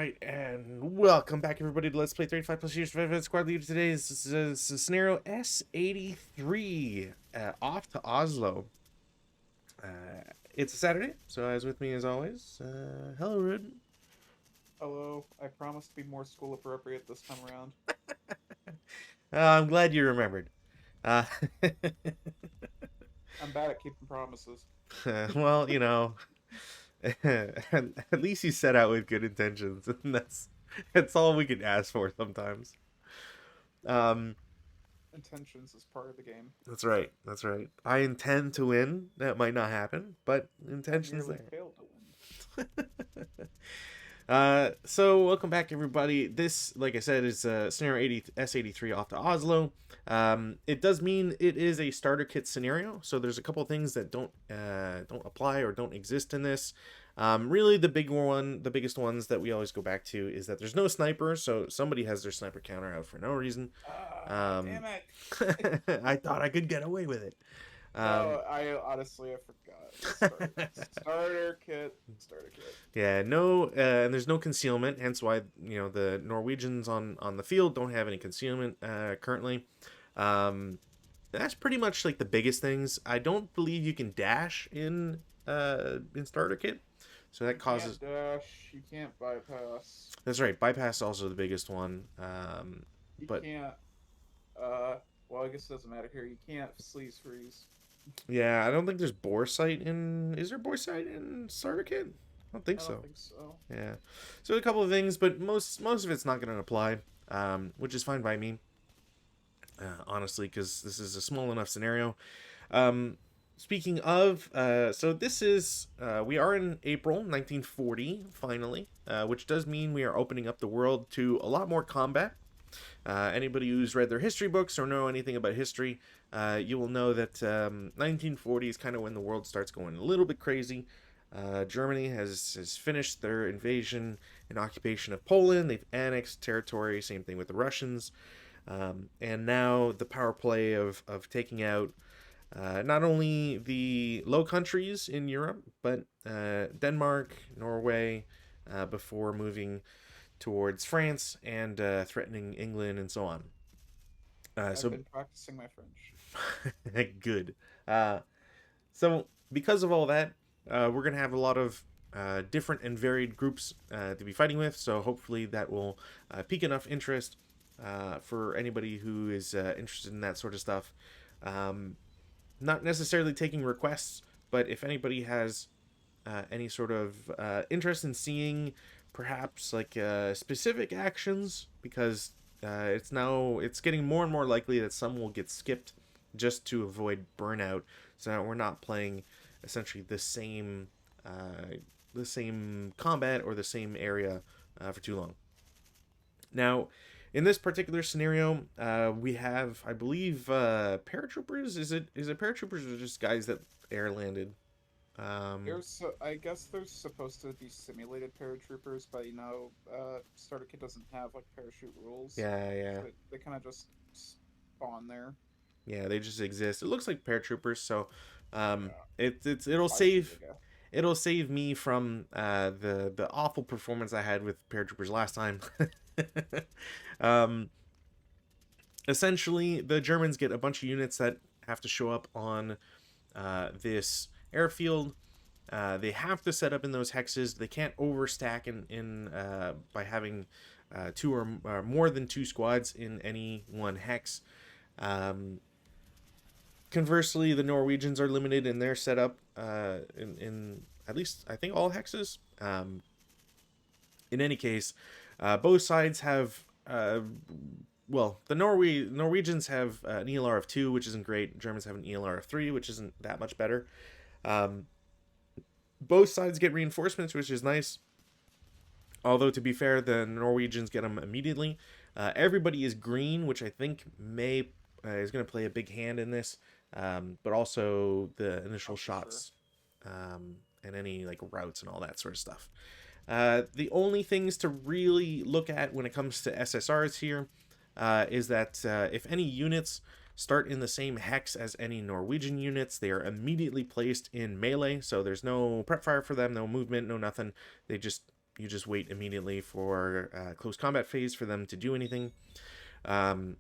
right, and welcome back, everybody, to Let's Play 35 plus years for Squad Leader. Today is scenario S-83, off to Oslo. It's a Saturday, so as with me as always, hello, Rude. Hello, I promise to be more school appropriate this time around. I'm glad you remembered. Uh, I'm bad at keeping promises. well, at least you set out with good intentions, and that's all we can ask for sometimes. Um, Intentions is part of the game. That's right. That's right. I intend to win. That might not happen, but I intention's merely there. failed to win. So welcome back, everybody. This, like I said, is scenario 80 S-83 off to Oslo. It does mean it is a starter kit scenario, so there's a couple things that don't apply or don't exist in this. Really, the biggest ones that we always go back to is that there's no sniper, so somebody has their sniper counter out for no reason. Ah, Um, damn it! I thought I could get away with it. Um, No, I forgot. Starter kit, starter kit. yeah, no, and there's no concealment. Hence why the Norwegians on the field don't have any concealment currently. Um, that's pretty much like the biggest things. I don't believe you can dash in starter kit, so that You can't causes. dash. You can't bypass. That's right. Bypass is also the biggest one. You But can't. Uh, well, I guess it doesn't matter here. You can't sleaze freeze. yeah, I don't think there's bore sight in. Is there bore sight in starter kit? I don't think I don't so. think so. Yeah. So a couple of things, but most of it's not going to apply, which is fine by me, honestly, because this is a small enough scenario. Um, Speaking of, so this is we are in April 1940 finally, which does mean we are opening up the world to a lot more combat. Anybody who's read their history books or know anything about history, you will know that 1940 is kind of when the world starts going a little bit crazy. Germany has finished their invasion and occupation of Poland. They've annexed territory. Same thing with the Russians. And now the power play of taking out not only the Low Countries in Europe, but Denmark, Norway, before moving towards France and threatening England and so on. I've So been practicing my French. good. Uh, so because of all that, we're gonna have a lot of different and varied groups to be fighting with. So hopefully that will pique enough interest for anybody who is interested in that sort of stuff. Um, Not necessarily taking requests, but if anybody has any sort of interest in seeing perhaps like specific actions, because it's getting more and more likely that some will get skipped just to avoid burnout, so that we're not playing essentially the same combat or the same area for too long. Now, in this particular scenario, we have, I believe, paratroopers. Is it paratroopers or just guys that air landed? Um, I guess there's supposed to be simulated paratroopers, but Starter Kit doesn't have like parachute rules, yeah, yeah, so they kind of just spawn there. yeah. They just exist. It looks like paratroopers, so Yeah, it'll spicy, I save guess. me from the awful performance I had with paratroopers last time. um, Essentially, the Germans get a bunch of units that have to show up on this airfield. They have to set up in those hexes. They can't overstack in by having two or more than two squads in any one hex. Um, Conversely, the Norwegians are limited in their setup in at least I think all hexes. In any case, both sides have well, the Norwegians have an ELR of 2, which isn't great. Germans have an ELR of 3, which isn't that much better. Um, both sides get reinforcements, which is nice. Although to be fair, the Norwegians get them immediately. Everybody is green, which I think may is going to play a big hand in this. But also the initial Oh, for sure. shots and any like routes and all that sort of stuff. The only things to really look at when it comes to SSRs here is that if any units start in the same hex as any Norwegian units, they are immediately placed in melee. So there's no prep fire for them, no movement, no nothing. They just You just wait immediately for close combat phase for them to do anything. And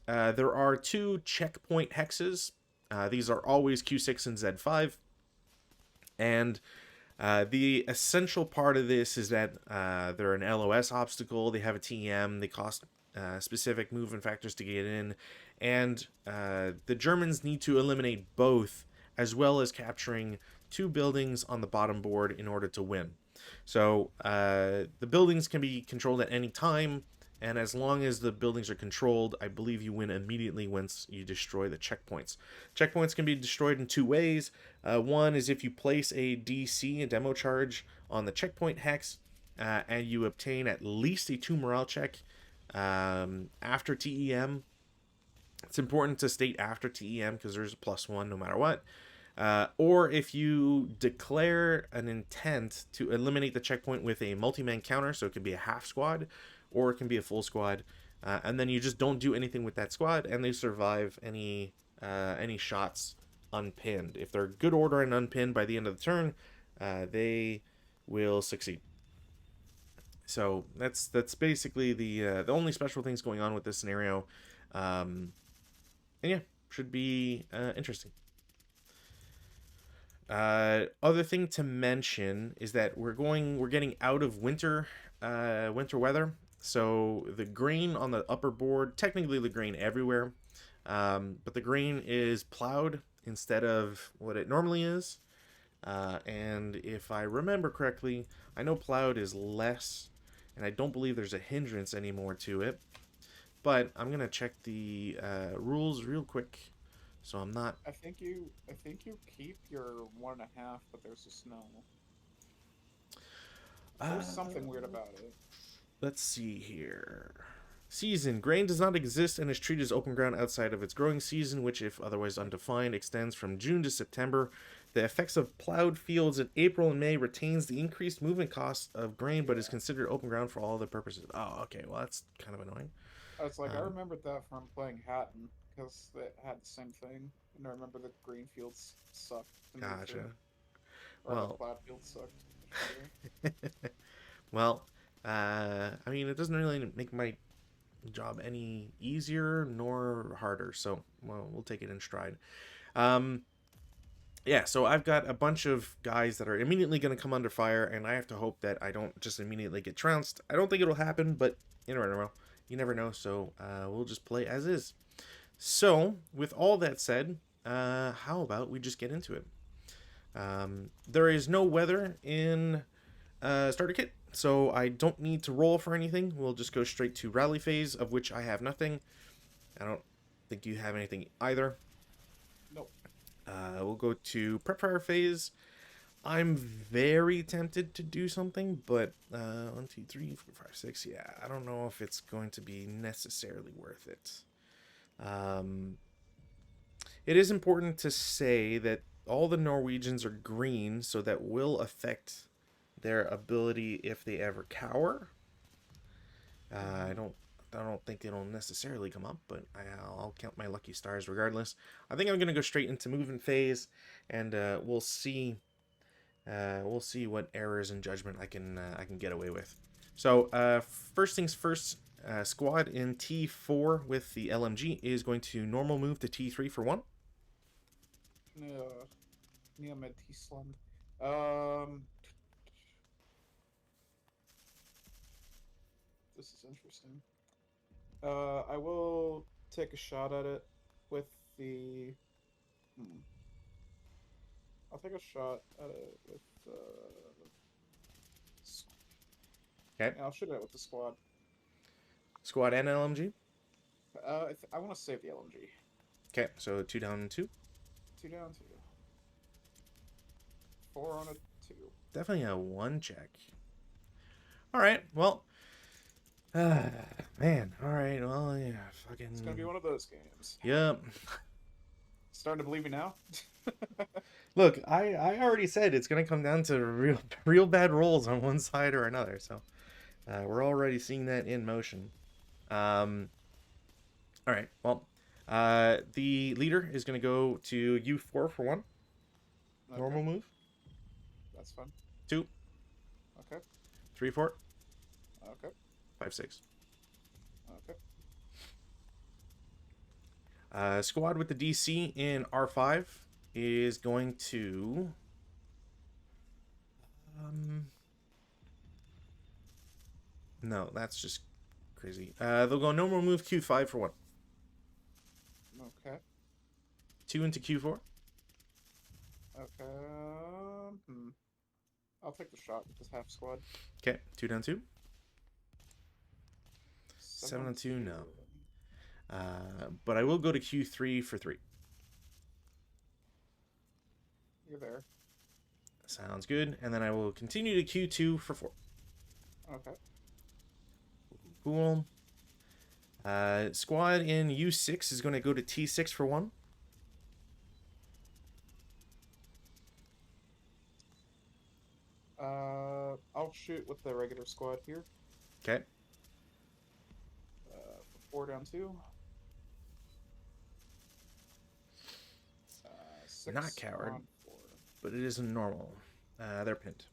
there are 2 checkpoint hexes. These are always Q6 and Z5. And the essential part of this is that they're an LOS obstacle. They have a TEM. They cost specific movement factors to get in. And the Germans need to eliminate both, as well as capturing 2 buildings on the bottom board in order to win. So the buildings can be controlled at any time. And as long as the buildings are controlled, I believe you win immediately once you destroy the checkpoints. Checkpoints can be destroyed in 2 ways. One is if you place a DC, a demo charge, on the checkpoint hex, and you obtain at least a 2 morale check after TEM. It's important to state after TEM because there's a +1 no matter what. Or if you declare an intent to eliminate the checkpoint with a multi-man counter, so it can be a half squad, or it can be a full squad, and then you just don't do anything with that squad, and they survive any shots unpinned. If they're good order and unpinned by the end of the turn, they will succeed. So that's basically the only special things going on with this scenario, and yeah, should be interesting. Other thing to mention is that we're getting out of winter weather. So the grain on the upper board, technically the grain everywhere, but the grain is plowed instead of what it normally is. And if I remember correctly, I know plowed is less, and I don't believe there's a hindrance anymore to it. But I'm gonna check the rules real quick, so I'm not. I think you keep your 1.5, but there's a snow. Uh, There's something weird about it. let's see here. Season. Grain does not exist and is treated as open ground outside of its growing season, which, if otherwise undefined, extends from June to September. The effects of plowed fields in April and May retains the increased movement cost of grain, but is considered open ground for all other purposes. Oh, okay. Well, that's kind of annoying. I was like, I Um, remembered that from playing Hatton because it had the same thing, and I remember the green fields sucked to move through, gotcha. or the Well, plowed fields sucked. I should say. well, I mean, it doesn't really make my job any easier nor harder, so well, we'll take it in stride. Um, yeah, so I've got a bunch of guys that are immediately going to come under fire, and I have to hope that I don't just immediately get trounced. I don't think it'll happen, but you never know. You never know, so we'll just play as is. So, with all that said, how about we just get into it? There is no weather in starter kit, so I don't need to roll for anything. We'll just go straight to rally phase, of which I have nothing. I don't think you have anything either. Nope. We'll go to prep fire phase. I'm very tempted to do something, but 1, 2, 3, 4, 5, 6. Yeah, I don't know if it's going to be necessarily worth it. It is important to say that all the Norwegians are green, so that will affect their ability if they ever cower. Mm-hmm. I don't think it'll necessarily come up, but I'll count my lucky stars regardless. I think I'm gonna go straight into movement phase, and we'll see. We'll see what errors in judgment I can get away with. So first things first. Squad in T4 with the LMG is going to normal move to T3 for 1. Neomed Tisland. Um, this is interesting. I will take a shot at it with the. Hmm. I'll take a shot at it with. Okay. Yeah, I'll shoot it with the squad. Squad and LMG. I want to save the LMG. Okay, so 2 down 2. 2 down, 2. 4 on a 2. Definitely a 1 check. All right. Well, man. All right. Well, yeah. Fucking. It's gonna be one of those games. Yep. Starting to believe me now. Look, I already said it's gonna come down to real bad rolls on one side or another. So we're already seeing that in motion. All right. Well, the leader is gonna go to U4 for 1. Okay, Normal move. that's fun. 2, Okay. 3 4. Okay. 5 6. Okay. Squad with the DC in R5 is going to. No, that's just crazy. They'll go normal move Q5 for 1. Okay. 2 into Q4. Okay. I'll take the shot with this half squad. Okay, 2 down 2. 7 7 on 2, 2. no. But I will go to Q3 for 3. You're there. Sounds good. And then I will continue to Q2 for 4. Okay. Cool. Squad in U6 is going to go to T6 for 1. I'll shoot with the regular squad here. Okay. For 4 down 2. Not 6 coward, on 4. but it isn't normal. They're pinned.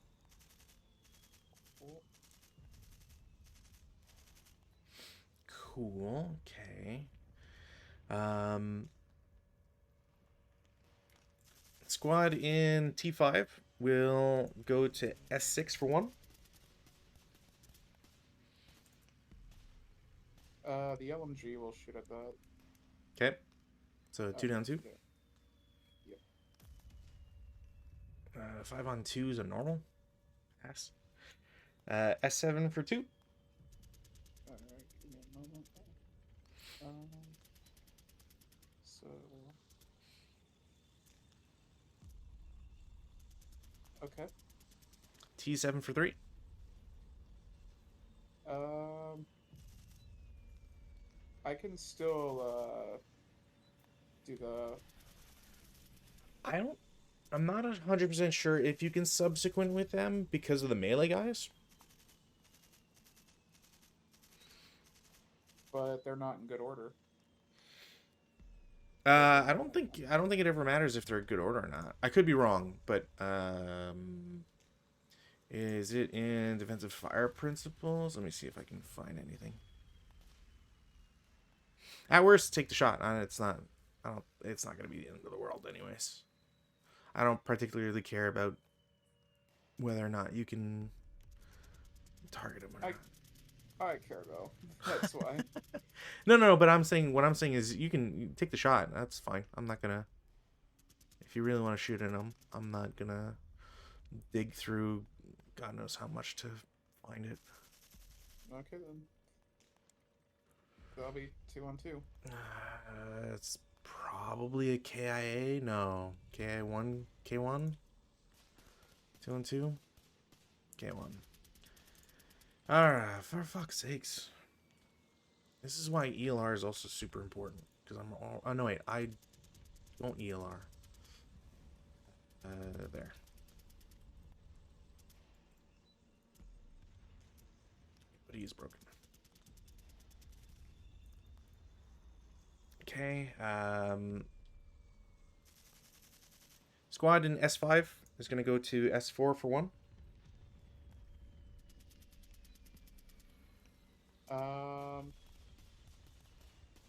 Cool. Cool. Okay. Squad in T5 will go to S6 for 1. The LMG will shoot at that. Okay. So 2 down 2. Yeah. Yep. 5 on 2 is a normal. Pass. S7 for 2. Alright, give me a moment. So. Okay. T7 for 3. I can still do the. I'm not 100% sure if you can subsequent with them because of the melee guys. But they're not in good order. I don't think it ever matters if they're in good order or not. I could be wrong, but is it in defensive fire principles? Let me see if I can find anything. At worst, take the shot. It's not. It's not going to be the end of the world, anyways. I don't particularly care about whether or not you can target them or not. I care though. That's why. No. But what I'm saying is you can take the shot. That's fine. I'm not gonna. If you really want to shoot at them, I'm not gonna dig through God knows how much to find it. Okay then. That'll be 2 on 2. It's probably a KIA. No, KI1, K1. 2 and 2. K1. Alright, for fuck's sakes. This is why ELR is also super important. Because I'm all... Oh, no, wait. I don't ELR. There. But he is broken. Okay. Squad in S5 is going to go to S4 for 1.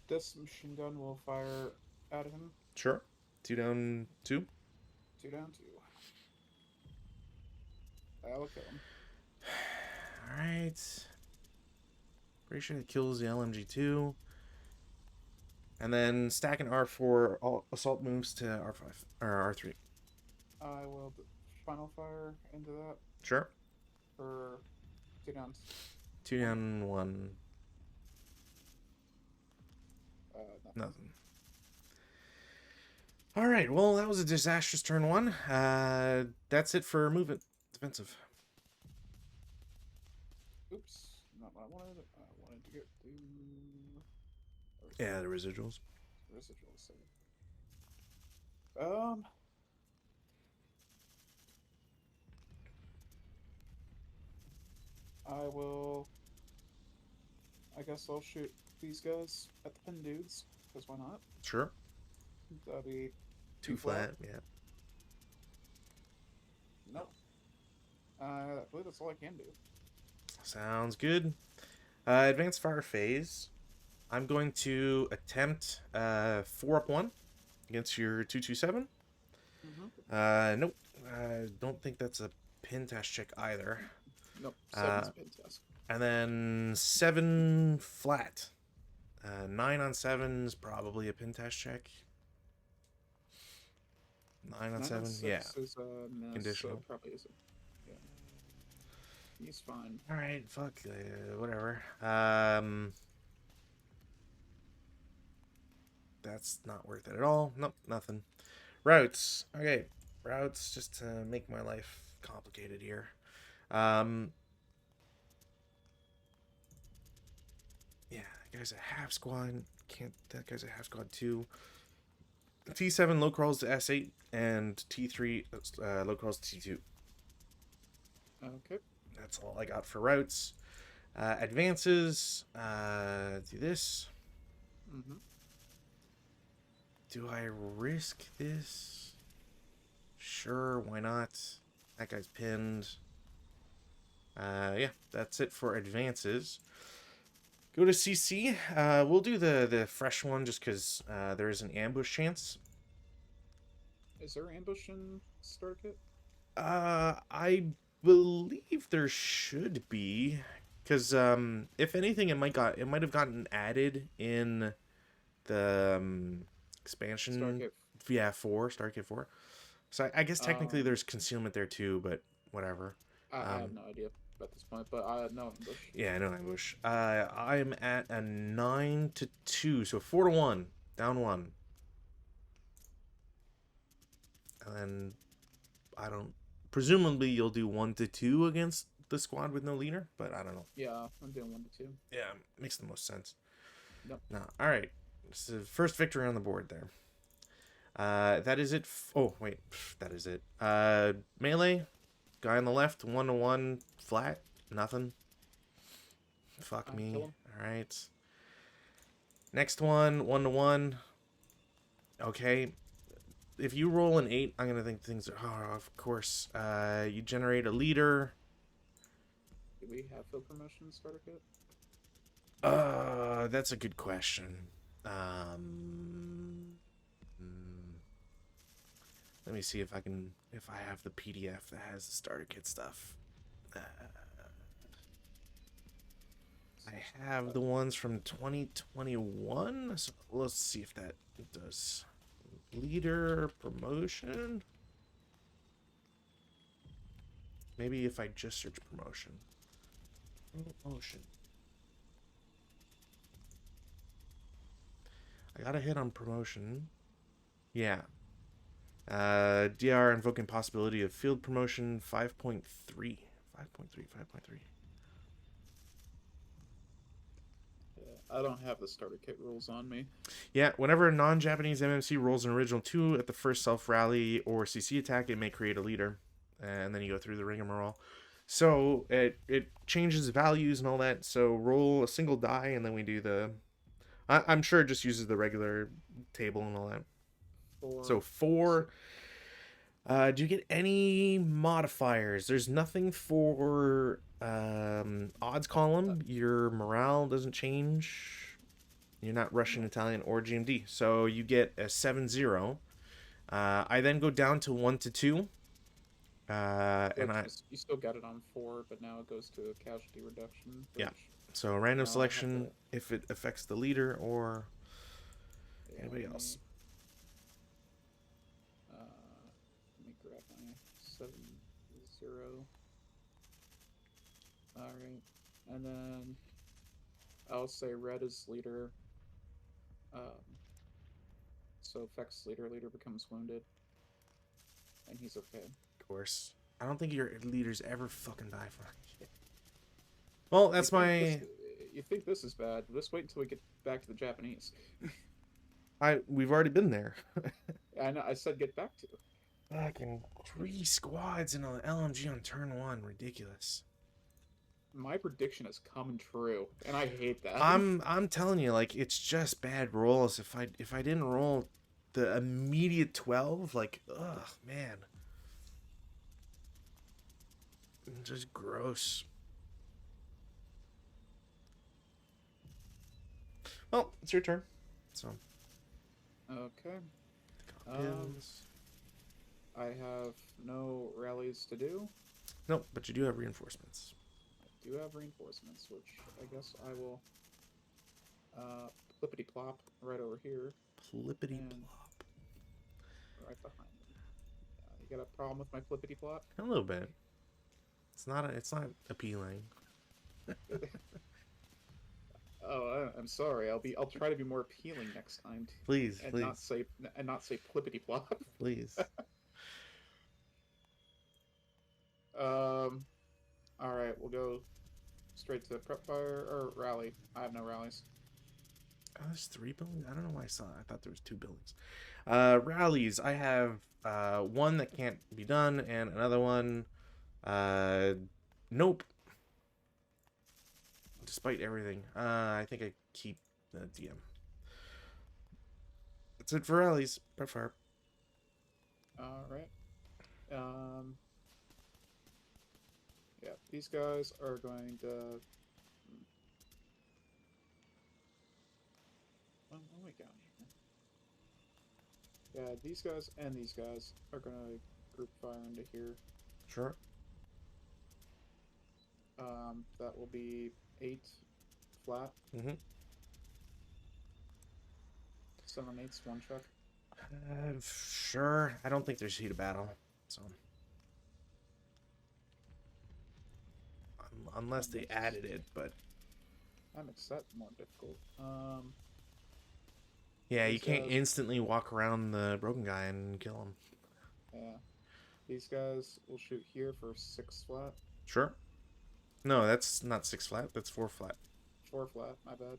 This machine gun will fire at him. Sure. 2 down 2. 2 down 2. That will kill him. Alright. Pretty sure it kills the LMG too. And then stack an R4 all assault moves to R5 or R3. I will final fire into that Sure. for 2 down. 2 down 1. Nothing. Alright, well, that was a disastrous turn 1. That's it for movement. Defensive. Oops. Not what I wanted. I wanted to get the... Yeah, the residuals. Residuals. I will... I guess I'll shoot these guys at the pin dudes, because why not? Sure. That'll be 2 flat, yeah. Nope. I believe that's all I can do. Sounds good. Advanced fire phase. I'm going to attempt 4 up 1 against your 227. Mm-hmm. Nope. I don't think that's a pin test check either. Nope. Uh, Seven's pin test. and then 7 flat. 9 on 7 is probably a pin test check. 9 on 9 on 7? Yeah. 6 is a miss, so Conditional. it probably isn't. Yeah. He's fine. Alright, fuck. Whatever. That's not worth it at all. Nope, nothing. Routes. Okay. Routes, just to make my life complicated here. Yeah, that guy's a half squad. Can't. That guy's a half squad too. T7 low crawls to S8 and T3 low crawls to T2. Okay. That's all I got for routes. Advances. Do this. Mm-hmm. Do I risk this? Sure, why not? That guy's pinned. Yeah, that's it for advances. Go to CC. We'll do the fresh one just because there is an ambush chance. Is there ambush in starter kit? I believe there should be, because if anything, it might have gotten added in the expansion. Starter kit. Yeah, 4 Starkit 4. So I guess technically there's Um, concealment there too, but whatever. I have no idea at this point, but I no ambush. Yeah, no ambush. I'm at a 9-2, so 4-1, down 1. And then I don't. Presumably you'll do 1-2 against the squad with no leader, but I don't know. Yeah, I'm doing 1 to 2. Yeah, makes the most sense. Yep. No, all right. This is the first victory on the board there. That is it. Oh wait, that is it. Melee, guy on the left, 1-1 flat, nothing. Fuck me. Kill him. All right. Next one, 1-1. Okay. If you roll an 8, I'm gonna think things are. Oh, of course. You generate a leader. Do we have field promotion starter kit? That's a good question. Let me see if I have the PDF that has the starter kit stuff. I have the ones from 2021. So let's see if that does. Leader promotion. Maybe if I just search promotion. Promotion. I got a hit on promotion. Yeah. DR invoking possibility of field promotion 5.3. 5.3. I don't have the starter kit rules on me. Yeah, whenever a non-Japanese MMC rolls an original 2 at the first self-rally or CC attack, it may create a leader. And then you go through the rigmarole. So it changes values and all that. So roll a single die, and then we do the... I'm sure it just uses the regular table and all that. 4. So 4... do you get any modifiers? There's nothing for odds column. Your morale doesn't change. You're not Russian, Italian, or GMD. So you get a 7-0. I then go down to 1-2. And you still got it on 4, but now it goes to a casualty reduction. Yeah. So random now selection if it affects the leader or anybody else. Let me grab my 7-0. Alright. And then I'll say red is leader. So affects leader. Leader becomes wounded. And he's okay. Of course. I don't think your leaders ever fucking die for shit. Well, that's You think this is bad? Just wait until we get back to the Japanese. We've already been there. I know. I said get back to. Fucking 3 squads in an LMG on turn 1. Ridiculous. My prediction has come true, and I hate that. I'm telling you, like, it's just bad rolls. If I didn't roll the immediate 12, like, ugh, man. Just gross. Well, it's your turn. So, Okay. Um, pins. I have no rallies to do. Nope, but you do have reinforcements. I do have reinforcements, which I guess I will plippity plop right over here Plippity and plop. right behind them. You got a problem with my flippity plop? A little bit. It's not. It's not appealing. Oh, I'm sorry. I'll try to be more appealing next time, Please, and not please, say plippity plop. please. Um. All right, we'll go straight to prep fire or rally. I have no rallies. Oh, there's 3 buildings. I don't know why I saw that. I thought there was 2 buildings. Rallies. I have one that can't be done, and another one. Uh, nope. Despite everything, I think I keep the DM. That's it for rallies. Prep fire. All right. Um. Yeah, these guys are going to. What am I down here? Yeah, these guys and these guys are gonna group fire into here. Sure. That will be 8 flat. Mm-hmm. 7 8's one check. Sure. I don't think there's heat of battle. So unless That they makes added it, but that makes that more difficult. yeah, you These can't guys, instantly walk around the broken guy and kill him. yeah, these guys will shoot here for 6 flat. Sure. No, that's not 6 flat. That's 4 flat. 4 flat. My bad.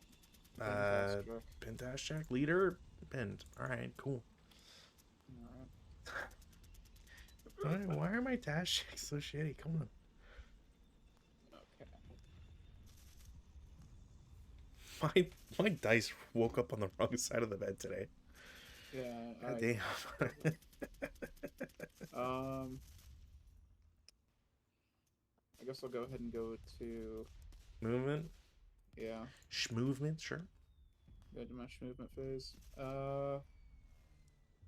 Uh, Fantastic. Pentash check leader pinned. All right, cool. All Why are my dash checks so shitty? Come on. right. Okay. My my dice woke up on the wrong side of the bed today. Yeah. God I. damn. Um. I guess I'll go ahead and go to. Movement. Yeah. Schmovement. Sure. Go to my movement phase.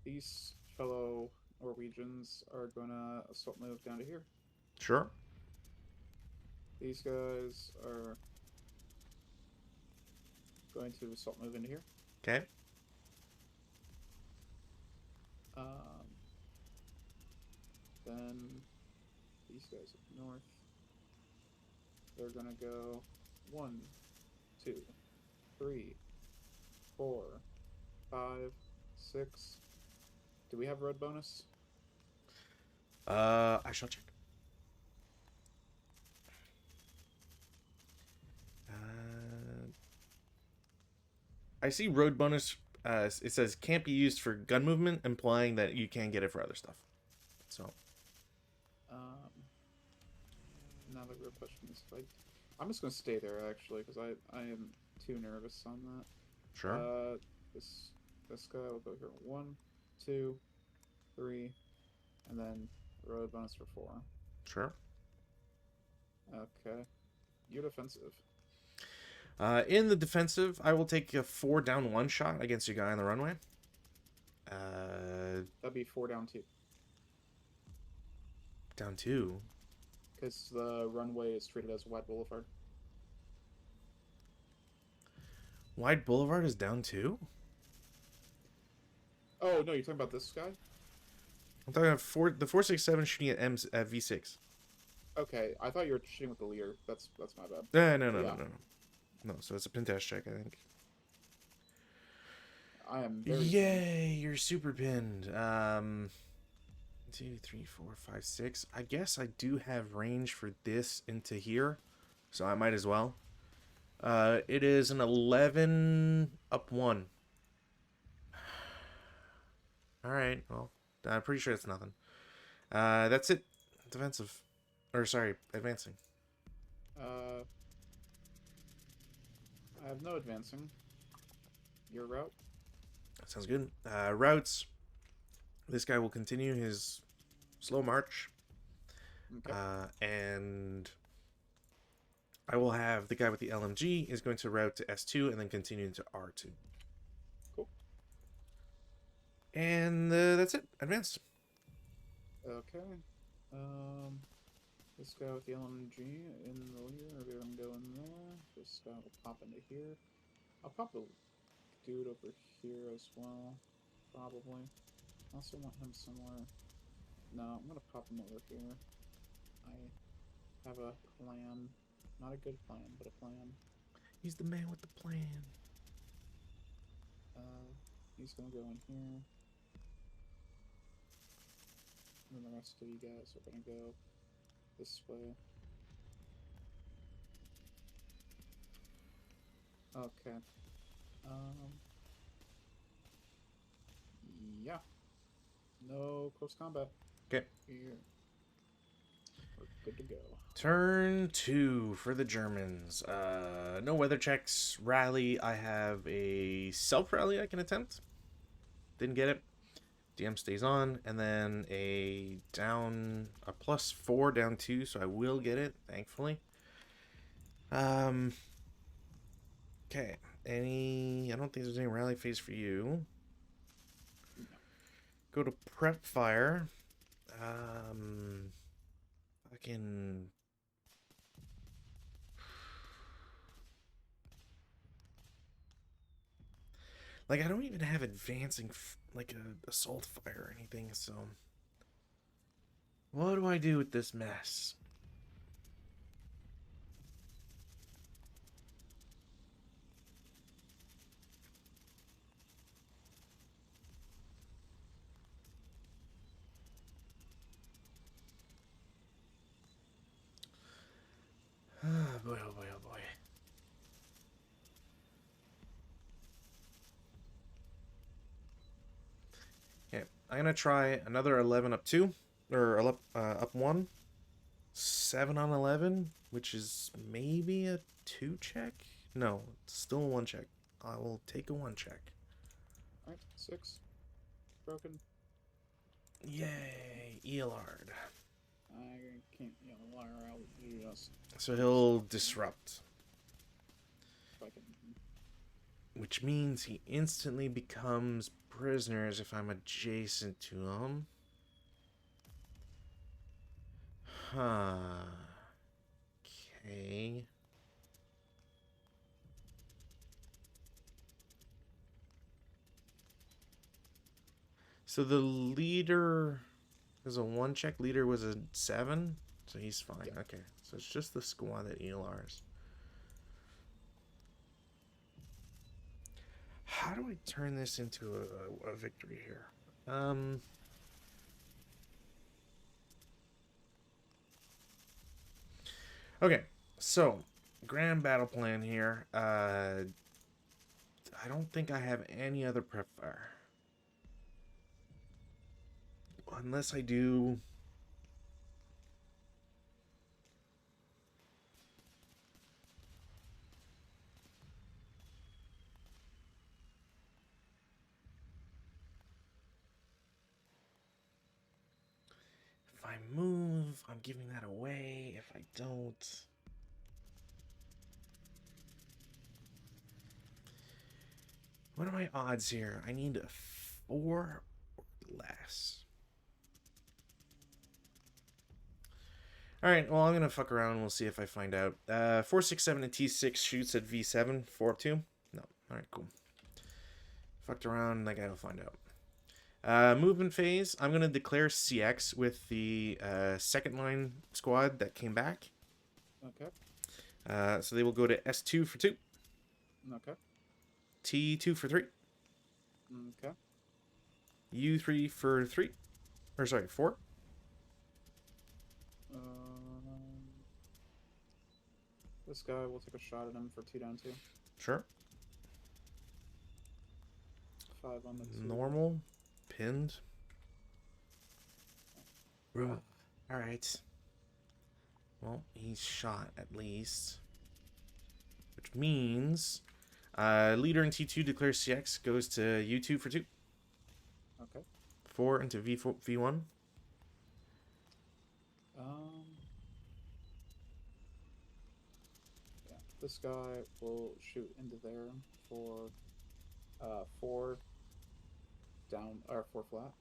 These fellow Norwegians are gonna assault move down to here. Sure. These guys are going to assault move into here. Okay. Um, then these guys up north, they're gonna go 1, 2, 3, 4, 5, 6. Do we have road bonus? I shall check. I see road bonus. It says can't be used for gun movement, implying that you can get it for other stuff. So Um, now the real question is, I'm just gonna stay there actually because I am too nervous on that. sure. This guy will go here 1, 2, 3, and then road bonus for 4. Sure. Okay, you're defensive. In the defensive, I will take a 4 down 1 shot against your guy on the runway. That'd be 4 down 2 Down 2. because the runway is treated as wide boulevard. Wide Boulevard is down 2. Oh no, you're talking about this guy? I'm talking about the 467 shooting at V6. Okay, I thought you were shooting with the leader. That's my bad. No, Yeah, no. So it's a pin check, I think. I am very. Yay, you're super pinned. 2, 3, 4, 5, 6. I guess I do have range for this into here, so I might as well. It is an 11 up 1. All right. Well, I'm pretty sure it's nothing. That's it. Defensive, or sorry, advancing. I have no advancing. Your route. Sounds good. Routes. This guy will continue his slow march. Okay. And I will have the guy with the LMG is going to route to S2 and then continue into R2. Cool. And that's it. Advanced. Okay. Um, this guy with the LMG in the leader, or we're gonna go in there. This guy will pop into here. I'll pop the dude over here as well, probably. I also want him somewhere. No, I'm gonna pop him over here. I have a plan. Not a good plan, but a plan. He's the man with the plan. He's gonna go in here. And then the rest of you guys are gonna go this way. Okay. Um. Yeah. No close combat. Okay. Here. We're good to go. Turn 2 for the Germans. No weather checks. Rally. I have a self-rally I can attempt. Didn't get it. DM stays on. And then a +4, down 2. So I will get it, thankfully. Okay. I don't think there's any rally phase for you. No. Go to prep fire. Fucking... Like, I don't even have advancing, like, a assault fire or anything, so... What do I do with this mess? Oh boy, oh boy, oh boy. Okay, I'm gonna try another 11 up 2, or up 1. 7 on 11, which is maybe a 2 check? No, it's still a 1 check. I will take a 1 check. Alright, 6. Broken. Yay, Ealard. I can't yell liar out just. So he'll disrupt, If I can. which means he instantly becomes prisoners if I'm adjacent to him. Huh. Okay. So the leader is a 1 check. Leader was a 7, so he's fine. Yeah. Okay, so it's just the squad that ELRs. How do I turn this into a victory here? Okay, so grand battle plan here. I don't think I have any other prep fire. Unless I do... If I move, I'm giving that away. If I don't... What are my odds here? I need a 4 or less. Alright, well, I'm going to fuck around and we'll see if I find out. 467 and T6 shoots at V7. 4 up 2? No. Alright, cool. Fucked around, that guy will find out. Movement phase. I'm going to declare CX with the second line squad that came back. Okay. So they will go to S2 for 2. Okay. T2 for 3. Okay. U3 for 3. Or sorry, 4. This guy will take a shot at him for 2 down 2. Sure. 5 on the 2. Normal. Pinned. Alright. Well, he's shot at least. Which means leader in T2 declares CX, goes to U2 for 2. Okay. 4 into V1. this guy will shoot into there for 4 down or 4 flat.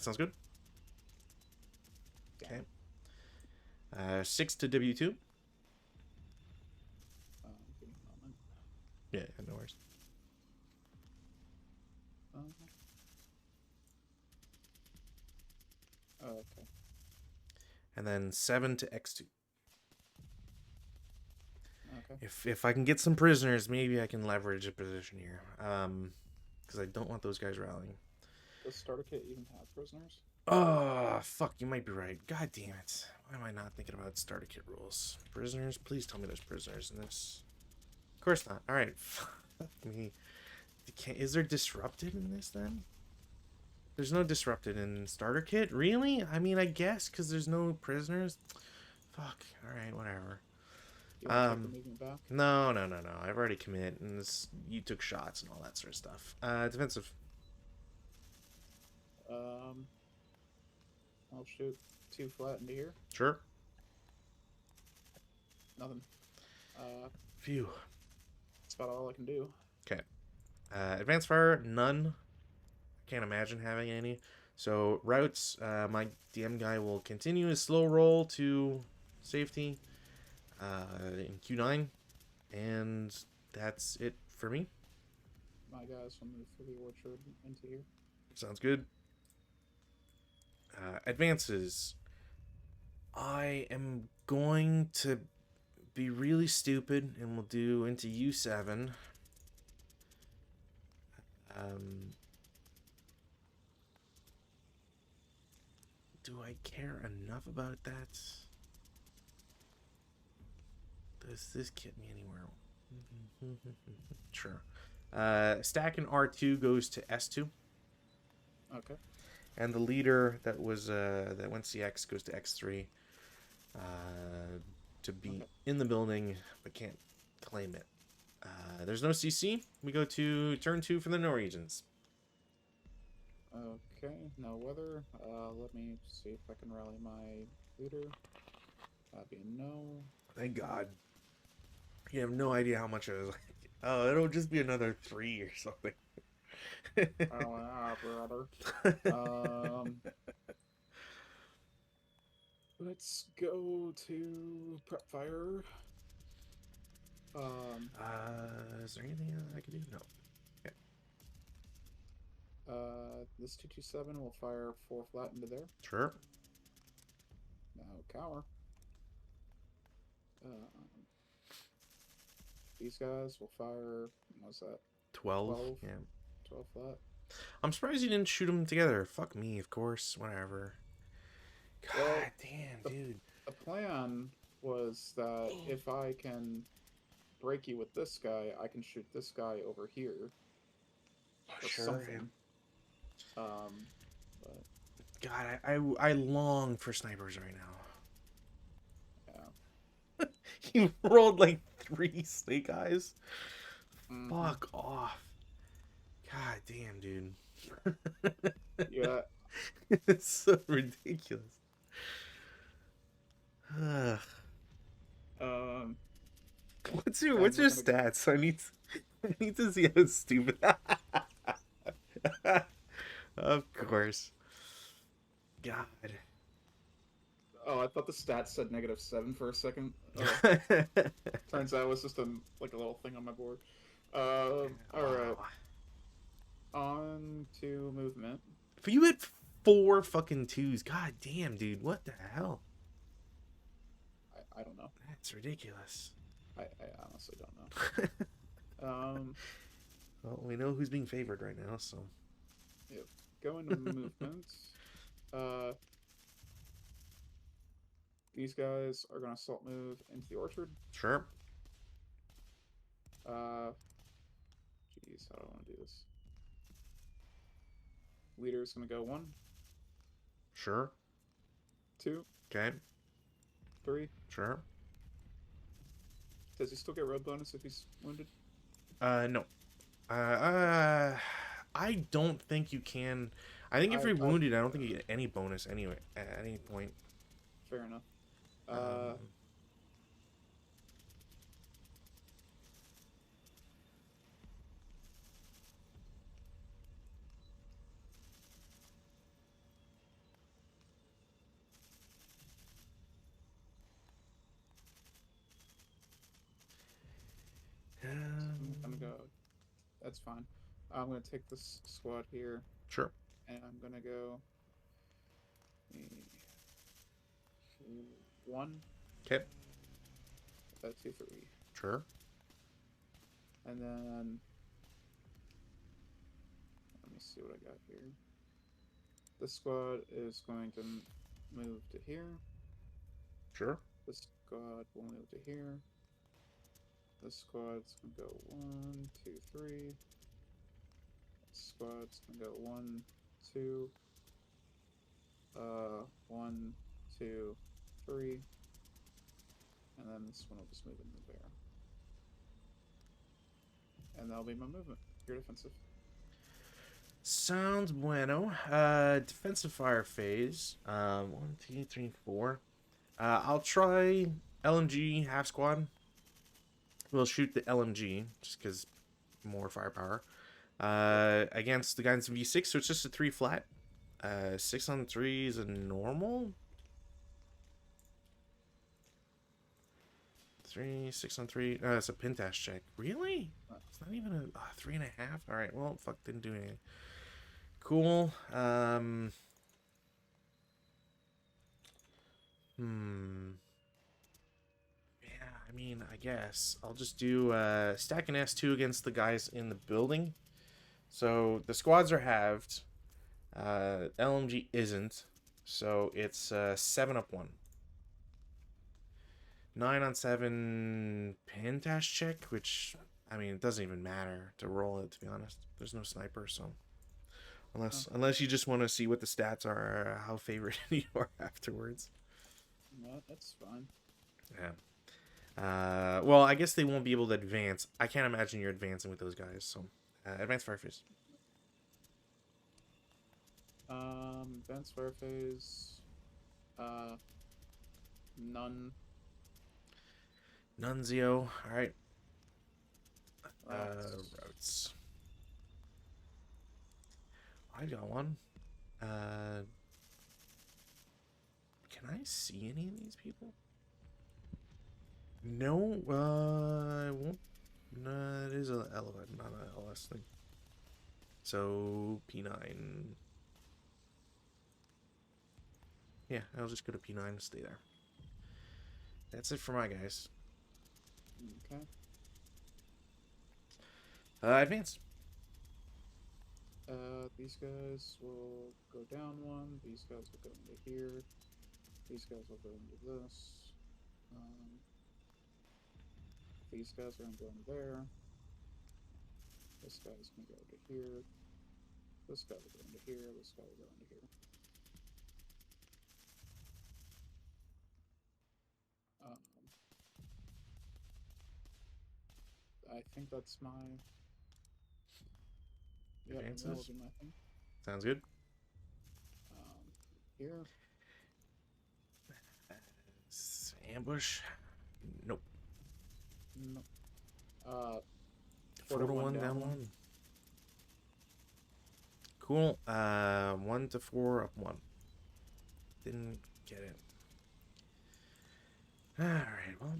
Sounds good. Damn Okay. it. 6 to W2. Give me a moment. Yeah, no worries. Okay. And then 7 to X2. Okay. If I can get some prisoners, maybe I can leverage a position here. Because I don't want those guys rallying. Does starter kit even have prisoners? Oh, fuck, you might be right. God damn it. Why am I not thinking about starter kit rules? Prisoners? Please tell me there's prisoners in this. Of course not. Alright. Fuck me. Is there disrupted in this then? There's no disrupted in starter kit? Really? I mean, I guess because there's no prisoners. Fuck. Alright, whatever. You want to take the movement back? No. I've already committed, and you took shots and all that sort of stuff. Defensive. I'll shoot 2 flat into here. Sure. Nothing. Phew. That's about all I can do. Okay. Advanced fire, none. Can't imagine having any. So routes, my DM guy will continue his slow roll to safety in Q9, and that's it for me. My guys will move through the orchard into here. Sounds good. Advances. I am going to be really stupid, and we'll do into U7. Do I care enough about that? Does this get me anywhere? Sure. Stack in R2 goes to S2. Okay. And the leader that was that went CX goes to X3. To be in the building but can't claim it. There's no CC. We go to turn 2 for the Norwegians. Okay, no weather. Let me see if I can rally my leader. That'd be a no. Thank God. You have no idea how much I was like, oh, it'll just be another 3 or something. Oh, brother. Let's go to prep fire. Is there anything I can do? No. Okay. This 227 will fire 4 flat into there. Sure. Now cower. These guys will fire. What's that? 12. 12. Yeah. 12 flat. I'm surprised you didn't shoot them together. Fuck me, of course. Whatever. God Well, damn, dude. The plan was that if I can break you with this guy, I can shoot this guy over here. Or Sure. something. But God, I long for snipers right now. yeah. You rolled like 3 snake eyes. Mm-hmm. Fuck off. God damn, dude. Yeah. It's so ridiculous. What's your stats? I need to see how stupid. Of course. God. Oh, I thought the stats said -7 for a second. Turns out it was just a little thing on my board. Alright. On to movement. But you had 4 fucking 2s. God damn, dude. What the hell? I don't know. That's ridiculous. I honestly don't know. Well, we know who's being favored right now, so. Yep. Go into movement. These guys are going to assault move into the orchard. Sure. Jeez, how do I want to do this? Leader's going to go 1. Sure. 2. Okay. 3. Sure. Does he still get road bonus if he's wounded? No. I don't think you can. I think if you're wounded, I don't think you get any bonus anyway at any point. Fair enough. that's fine. I'm gonna take this squad here, Sure. and I'm gonna go one, Okay. 2, 3, Sure. and then let me see what I got here. This squad is going to move to here. Sure. This squad will move to here. This squad's gonna go 1, 2, 3. This squad's gonna go 1, 2. 1, 2, 3. And then this one will just move into there. And that'll be my movement. You're defensive. Sounds bueno. Defensive fire phase. 1, 2, 3, 4. I'll try LMG half squad. We'll shoot the LMG just because more firepower. Against the guys in V6, so it's just a 3 flat. 6 on 3 is a normal. 3, 6 on 3. It's a pintash check. Really? It's not even a 3.5. All right. Well, fuck, didn't do anything. Cool. Yeah, I mean, I guess I'll just do stack an S2 against the guys in the building. So the squads are halved. LMG isn't. So it's 7 up 1. 9 on 7 Pintash check, which, I mean, it doesn't even matter to roll it, to be honest. There's no sniper, so. Unless you just want to see what the stats are, how favored you are afterwards. No, that's fine. Yeah. Well, I guess they won't be able to advance. I can't imagine you're advancing with those guys, so. Advanced fire phase. Advanced fire phase. None. Nunzio. Alright. Routes. Routes. I got one. Can I see any of these people? No, I won't. No, it is a elephant, not an LS thing. So, P9. Yeah, I'll just go to P9 and stay there. That's it for my guys. Okay. Advance. These guys will go down 1. These guys will go into here. These guys will go into this. These guys are going to go into there. This guy's going to go to here. This guy will go into here. This guy will go into here. I think that's my. Yep, that will Advances. be my thing. Sounds good. Here. Ambush. Nope. No. 4 to 1 down 1. Cool. 1 to 4 up 1. Didn't get it. Alright, well.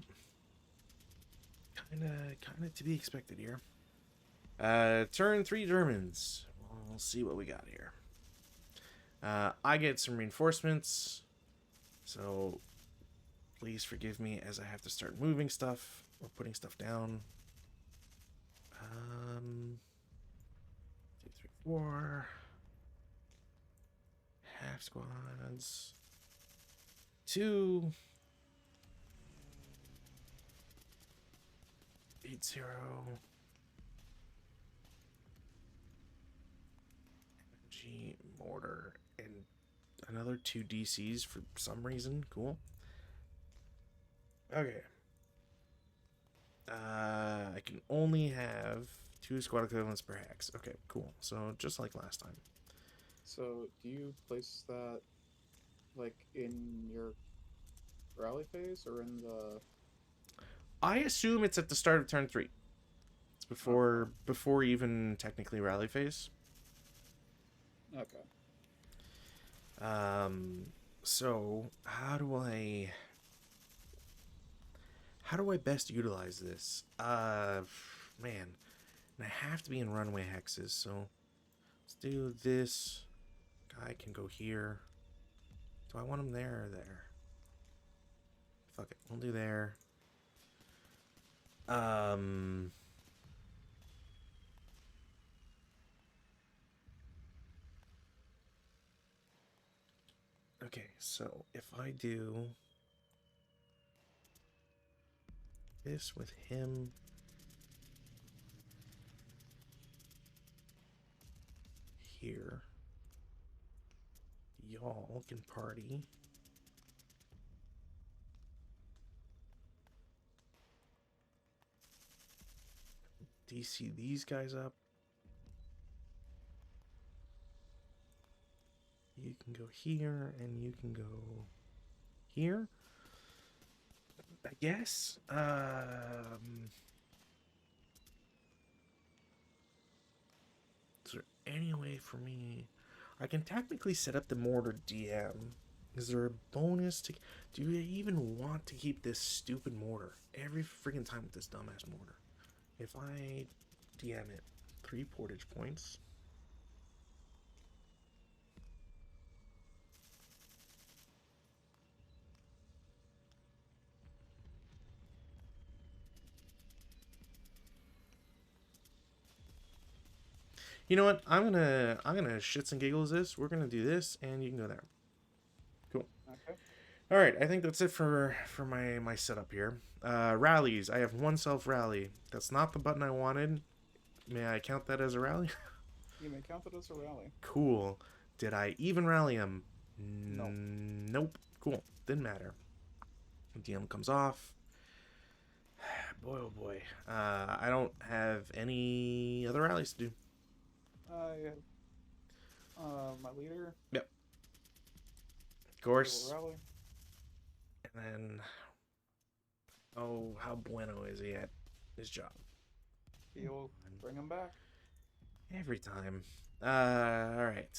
Kinda to be expected here. Turn 3 Germans. We'll see what we got here. I get some reinforcements. So please forgive me as I have to start moving stuff or putting stuff down. 2, 3, 4. Half squads. 2. 8-0. G mortar and another 2 DCs for some reason. Cool. Okay. I can only have 2 squad equivalents per hex. Okay, cool. So just like last time. So, do you place that, like, in your rally phase or in the? I assume it's at the start of turn 3. It's before even technically rally phase. Okay. So how do I best utilize this? Man, And I have to be in runway hexes, so let's do this. Guy can go here. Do I want him there or there? Fuck it. We'll do there. Okay, so if I do this with him here, y'all can party. DC these guys up. You can go here, and you can go here. I guess. Is there any way for me? I can technically set up the mortar DM. Is there a bonus to? Do you even want to keep this stupid mortar every freaking time with this dumbass mortar? If I DM it, 3 portage points. You know what? I'm gonna shits and giggles this. We're gonna do this, and you can go there. Cool. Okay. All right. I think that's it for my setup here. Rallies. I have 1 self rally. That's not the button I wanted. May I count that as a rally? You may count it as a rally. Cool. Did I even rally him? No. Nope. Cool. Didn't matter. DM comes off. Boy, oh boy. I don't have any other rallies to do. My leader. Yep. Of course. Rally. And then, oh, how bueno is he at his job? He'll bring him back. Every time. All right.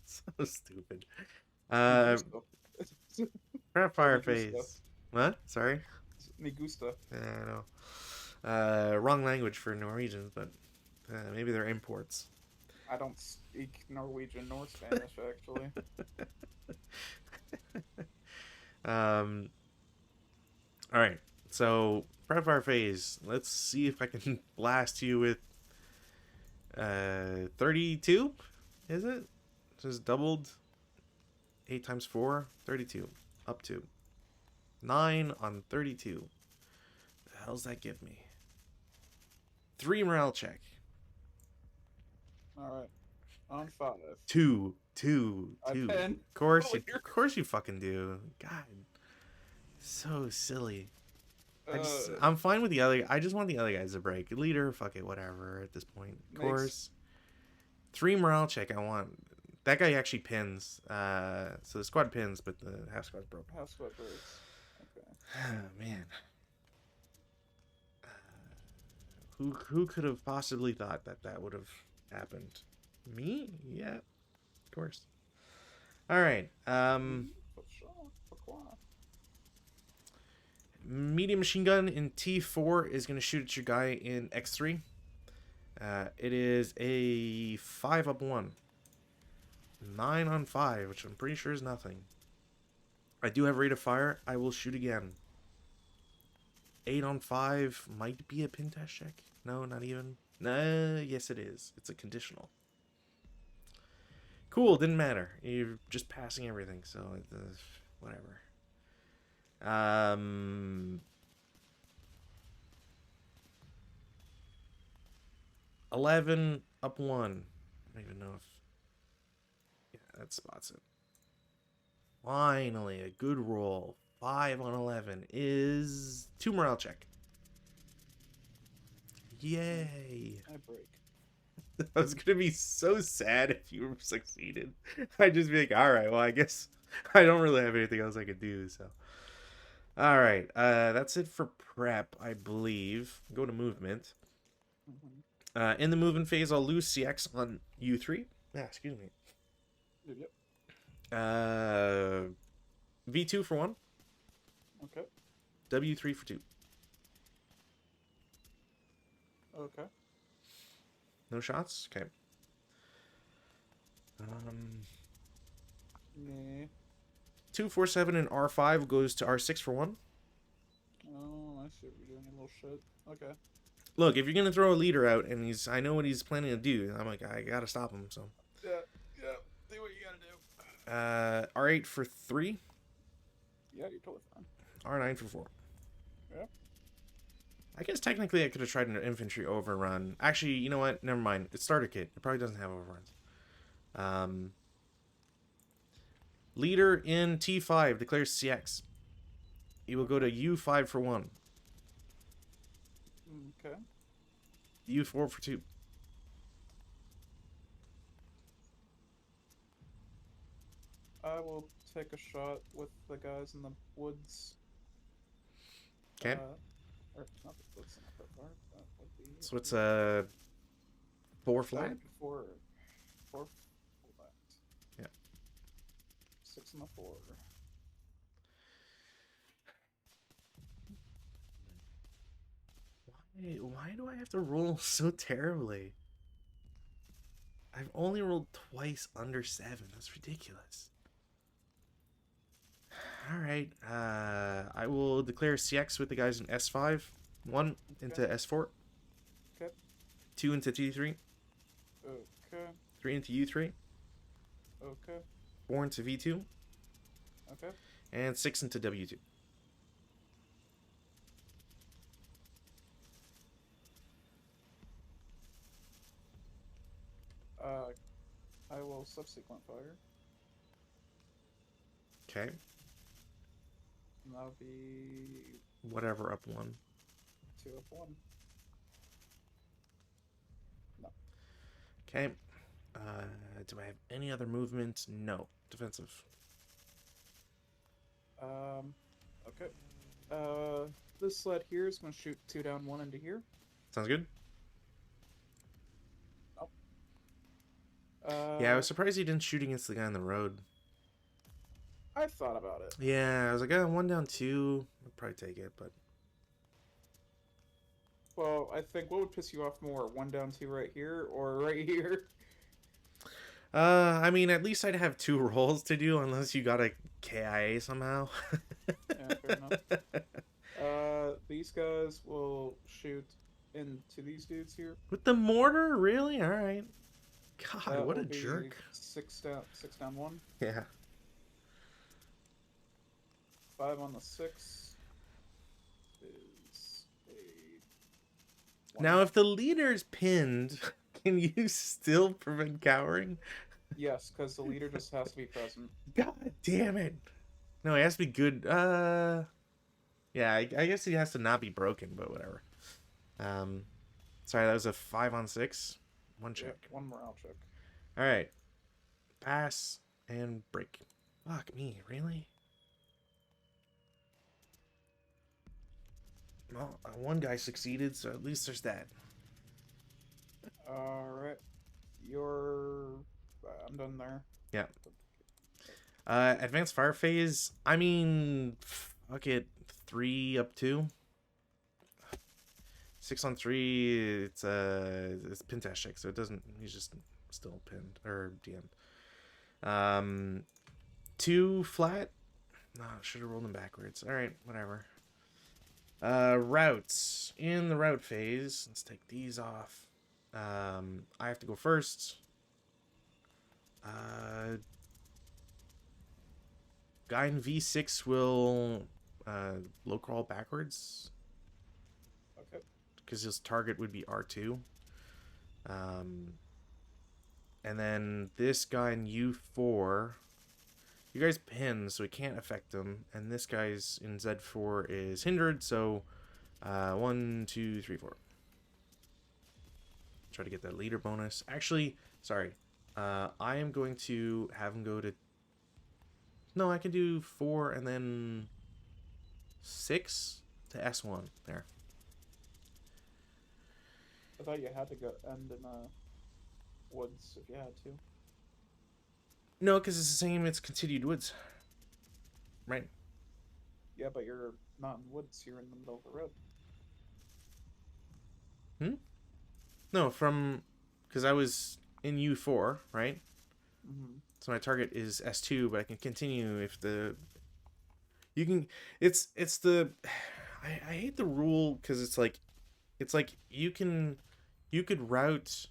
So stupid. Crap fire phase. What? Sorry? Me gusta. I know. Wrong language for Norwegians, but maybe they're imports. I don't speak Norwegian nor Spanish, actually. All right. So, prep fire phase. Let's see if I can blast you with 32. Is it? Just doubled. 8 times 4, 32. Up to 9 on 32. The hell's that give me? 3 morale check. All right. On 5. 2. I pen. Of course you fucking do. God. So silly. I'm fine with the other. I just want the other guys to break. Leader, fuck it, whatever. At this point, of course. 3 morale check. I want that guy actually pins. So the squad pins, but the half squad's broken. Half squad breaks. Okay. Oh man. Who could have possibly thought that would have happened? Me? Yeah, of course. All right. Medium machine gun in T4 is going to shoot at your guy in X3. It is a 5 up 1. 9 on 5, which I'm pretty sure is nothing. I do have rate of fire. I will shoot again. 8 on 5 might be a pin test check. No, not even. Yes, it is. It's a conditional. Cool, didn't matter. You're just passing everything, so whatever. 11 up 1. I don't even know if... Yeah, that spots it. Finally, a good roll. 5 on 11 is 2 morale check. Yay. I break. I was gonna be so sad if you succeeded. I'd just be like, alright, well, I guess I don't really have anything else I could do, so. Alright, that's it for prep, I believe. Go to movement. Mm-hmm. In the movement phase, I'll lose CX on U3. Yeah, excuse me. Yep. V2 for 1. Okay. W3 for 2. Okay. No shots? Okay. Um, Yeah. 247 and R5 goes to R6 for 1. Oh, I see what you're doing, you little shit. Okay. Look, if you're going to throw a leader out and I know what he's planning to do, I'm like, I got to stop him, so. Yeah, yeah. Do what you gotta do. R8 for 3. Yeah, you're totally fine. R9 for 4. Yeah. I guess technically I could have tried an infantry overrun. Actually, you know what? Never mind. It's starter kit. It probably doesn't have overruns. Leader in T5 declares CX. He will go to U5 for 1. Okay. U4 for 2. I will take a shot with the guys in the woods. Okay. Or not the woods, not that far. That would be. So it's 4 flat? Four flat. Yeah. 6 and a 4. Why do I have to roll so terribly? I've only rolled twice under 7. That's ridiculous. Alright. I will declare CX with the guys in S5. 1 into S4. Okay. 2 into T3. Okay. 3 into U3. Okay. 4 into V2. Okay. And 6 into W2. I will subsequent fire. Okay. And that'll be Whatever up 1. 2 up 1. No. Okay. Do I have any other movement? No. Defensive. Okay. This sled here is going to shoot 2 down, 1 into here. Sounds good? Nope. Yeah, I was surprised he didn't shoot against the guy on the road. I thought about it. Yeah, I was like, 1 down 2. I'd probably take it, but... Well, I think what would piss you off more, 1 down 2 right here or right here? I mean, at least I'd have 2 rolls to do, unless you got a KIA somehow. Yeah, fair enough. These guys will shoot into these dudes here. With the mortar? Really? Alright. God, That what a will be jerk. 6 down 1. Yeah. 5 on the 6 is a 1. Now, if the leader's pinned, can you still prevent cowering? Yes, because the leader just has to be present. God damn it. No, it has to be good. Yeah, I guess he has to not be broken, but whatever. Sorry, that was a 5 on 6. 1 check. Yeah, 1 morale check. Alright. Pass and break. Fuck me, really? Well, 1 guy succeeded, so at least there's that. Alright. I'm done there. Yeah. Advanced fire phase. I mean, fuck it. 3 up 2. 6 on 3. It's pin test check, so it doesn't. He's just still pinned or DM'd. 2 flat. No, should have rolled them backwards. All right, whatever. Routes in the route phase. Let's take these off. I have to go first. Guy in V6 will low crawl backwards. Okay. Because his target would be R2. And then this guy in U4, you guys pin, so it can't affect him. And this guy's in Z4 is hindered, so 1, 2, 3, 4. Try to get that leader bonus. Actually, sorry. I am going to have him go to... No, I can do 4 and then 6 to S1. There. I thought you had to go end in woods if you had to. No, because it's the same. It's continued woods. Right. Yeah, but you're not in woods. You're in the middle of the road. Hmm? No, from because I was in U4, right? Mm-hmm. So my target is S2, but I can continue if the you can. It's the I hate the rule because it's like you could route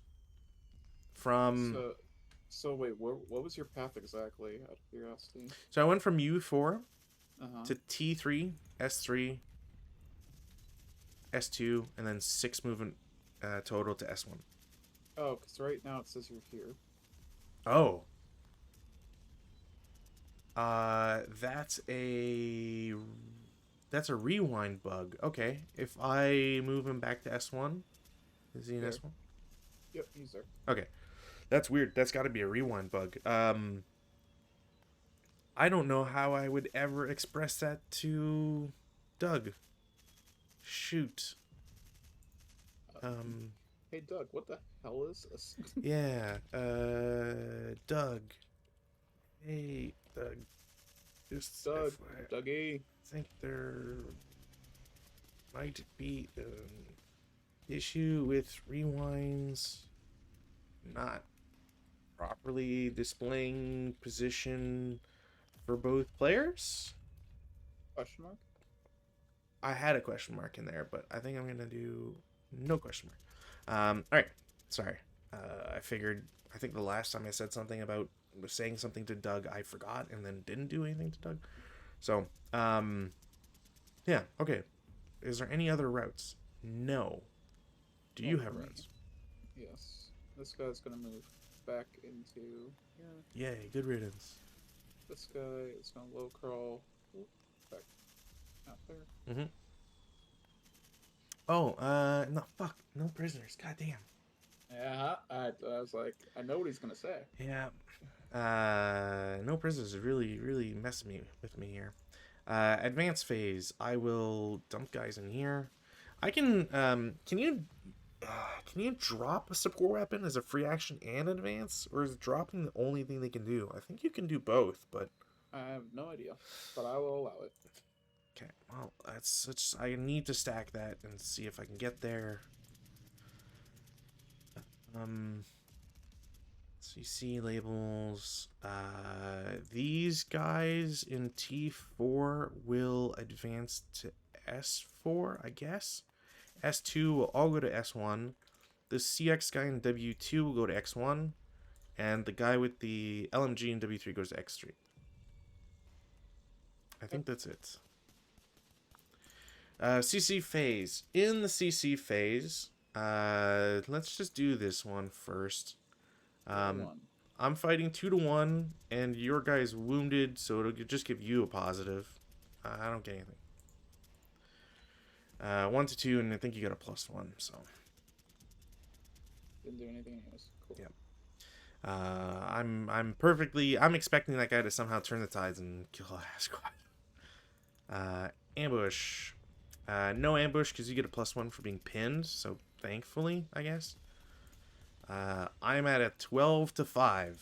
from. So, so wait, what was your path exactly? Out of curiosity. So I went from U4 Uh huh. to T3, S3, S2, and then 6 movement total to S1. Oh, because right now it says you're here. Oh, that's a rewind bug. Okay, if I move him back to S1, is he in There. S1? Yep, he's there. Okay, that's weird. That's got to be a rewind bug. I don't know how I would ever express that to Doug. Shoot. Um, Um, hey Doug, what the hell is this? yeah. Doug. Hey, Doug. Just Doug, FYI, Dougie. I think there might be an issue with rewinds not properly displaying position for both players. Question mark. I had a question mark in there, but I think I'm gonna do no question mark. All right, sorry. I figured. I think the last time I said something about was saying something to Doug, I forgot and then didn't do anything to Doug. So, yeah, okay. Is there any other routes? No. Do Well, you have for me, routes? yes. This guy's gonna move back into here. Yay, good riddance. This guy is gonna low crawl back out there. Mm-hmm. Oh, no, fuck, no prisoners. God damn. Yeah, I was like, I know what he's gonna say. Yeah. No prisoners is really, really messing me with me here. Advance phase. I will dump guys in here. I can you drop a support weapon as a free action and advance, or is dropping the only thing they can do? I think you can do both, but I have no idea, but I will allow it. okay. Well, that's such. I need to stack that and see if I can get there. Um, CC labels. These guys in T4 will advance to S4, I guess. S2 will all go to S1. The CX guy in W2 will go to X1. And the guy with the LMG in W3 goes to X3. I Yep. think that's it. CC phase. In the CC phase, let's just do this one first. Um, 1. I'm fighting 2-1, and your guy's wounded, so it'll just give you a positive. I don't get anything. 1-2, and I think you got a +1. So Didn't do anything anyways. Cool. yeah. I'm expecting that guy to somehow turn the tides and kill a squad. Ambush. No ambush because you get a +1 for being pinned. So thankfully, I guess. I'm at a 12-5,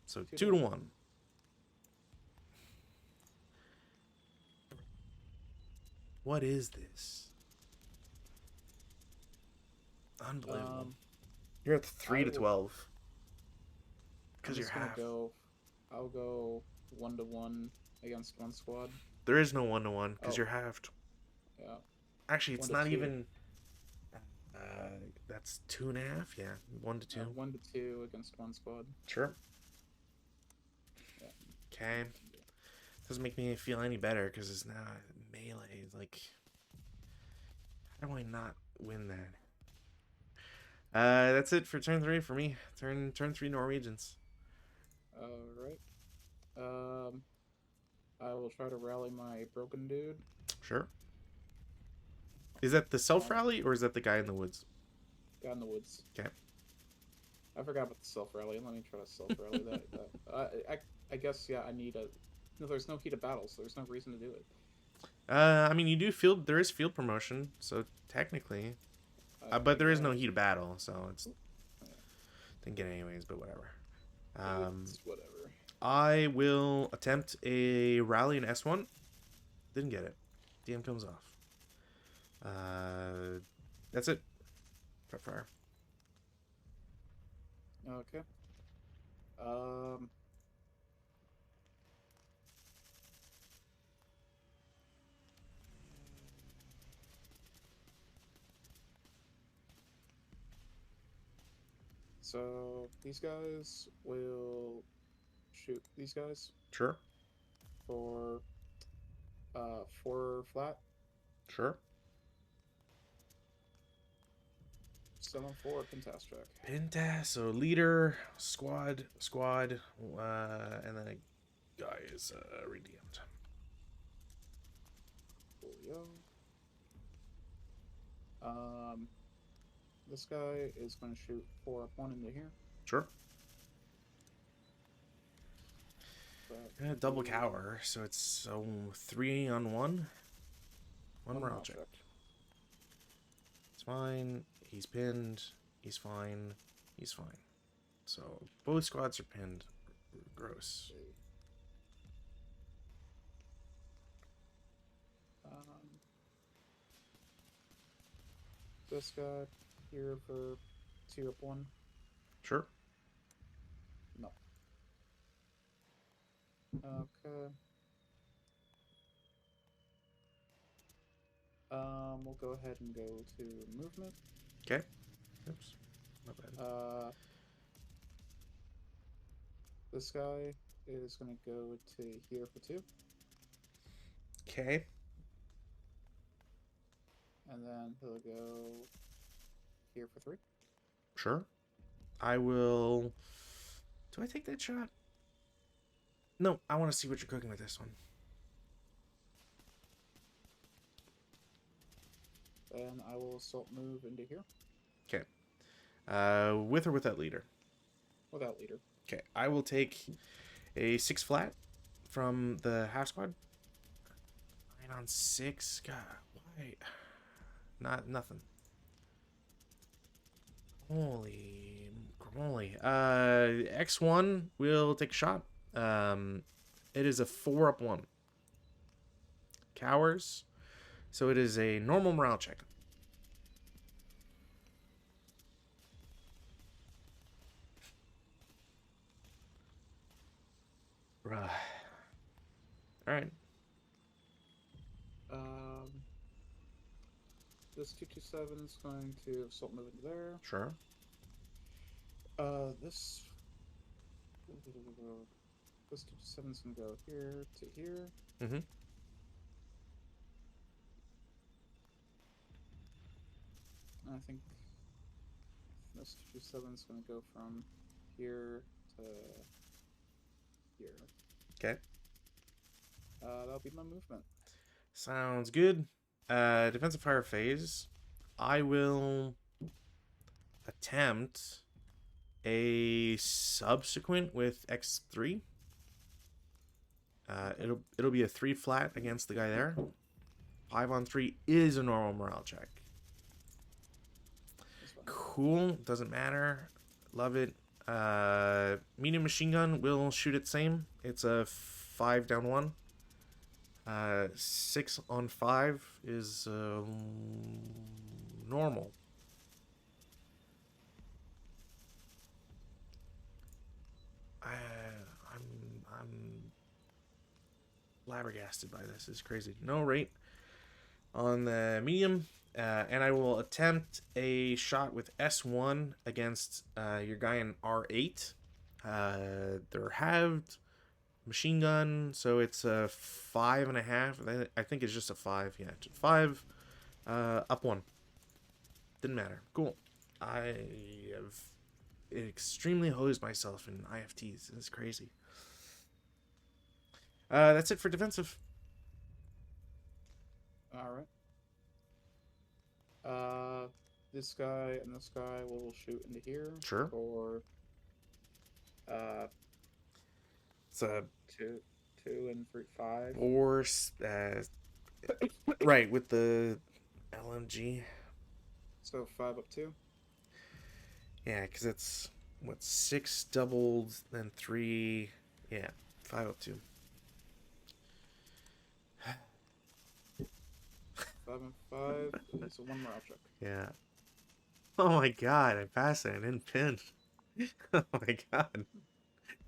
so 2-1. What is this? Unbelievable. Um, You're at I three to will. 12 I'm because you're just gonna half. go. I'll go 1-1 against one squad. There is no 1-1 because Oh, you're halved. yeah. Actually, it's One to not two. even. That's 2.5. Yeah, 1-2. 1-2 against one squad. Sure. Yeah. Okay. Doesn't make me feel any better because it's now melee. Like, how do I not win that? That's it for turn 3 for me. Turn 3 Norwegians. All right. Um, I will try to rally my broken dude. Sure. Is that the self Uh, rally or is that the guy in the woods? Guy in the woods. Okay. I forgot about the self rally. Let me try to self rally that. I guess yeah. I need a. No, there's no heat of battle, so there's no reason to do it. I mean, you do field. There is field promotion, so technically, but I there is no heat guess. of battle, so it's didn't get anyways. But whatever. It's whatever. I will attempt a rally in S1. Didn't get it. DM comes off. That's it. Prep fire. Okay. Um. So these guys will shoot these guys Sure. for 4 flat. Sure. 7-4 Pentastic. Pentas, so leader, squad, and then a guy is redeemed. Coolio. This guy is going to shoot 4 up 1 into here. Sure. But Double cower, so it's 3 on 1. One morale check. It's fine. He's pinned. He's fine. He's fine. So both squads are pinned. Gross. This guy here for 2 up 1. Sure. No. Okay. We'll go ahead and go to movement. Okay. Oops. My bad. This guy is going to go to here for 2. Okay. And then he'll go here for 3. Sure. I will. Do I take that shot? No, I want to see what you're cooking with this one. Then I will assault move into here. Okay. With or without leader? Without leader. Okay. I will take a 6 flat from the half squad. 9 on 6. God, why? Nothing. Holy moly. X1 will take a shot. It is a 4 up 1. Cowers. So it is a normal morale check. Right. Alright. This 227 is going to assault move into there. Sure. This 227 is going to go here to here. Mm-hmm. I think this 227 is going to go from here to here. Okay. That'll be my movement. Sounds good. Defensive fire phase. I will attempt a subsequent with X3. It'll be a 3 flat against the guy there. 5 on 3 is a normal morale check. Cool. Doesn't matter. Love it. Medium machine gun will shoot it same. It's a 5 down 1. 6 on 5 is normal. I'm flabbergasted by this. It's crazy. No rate on the medium, and I will attempt a shot with S1 against your guy in R8. They're halved machine gun, so it's a 5.5. I think it's just a 5. Yeah, 5 up 1. Didn't matter. Cool. I have extremely hosed myself in IFTs. It's crazy. That's it for defensive. Alright. This guy and this guy will shoot into here. Sure. For It's a 2 and 3, 5. or right with the LMG. So 5 up 2. Yeah, because it's what 6 doubled, then 3. Yeah, 5 up 2. 5 and 5 is a 1 morale check. Yeah. Oh my god, I passed it. I didn't pin. Oh my god.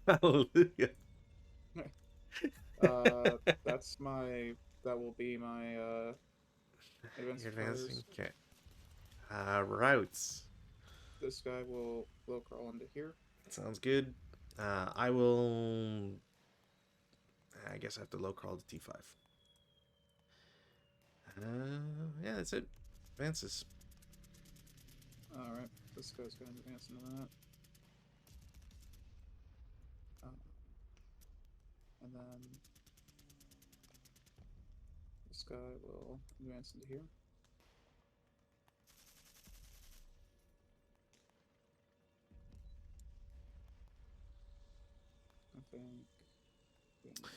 Hallelujah. That's my, that will be my advanced You're advancing? fires. Okay. Routes. This guy will low crawl into here. Sounds good. I will. I guess I have to low crawl to T5. Yeah, that's it. Advances. Alright, this guy's gonna advance into that. And then this guy will advance into here. I think we need to put him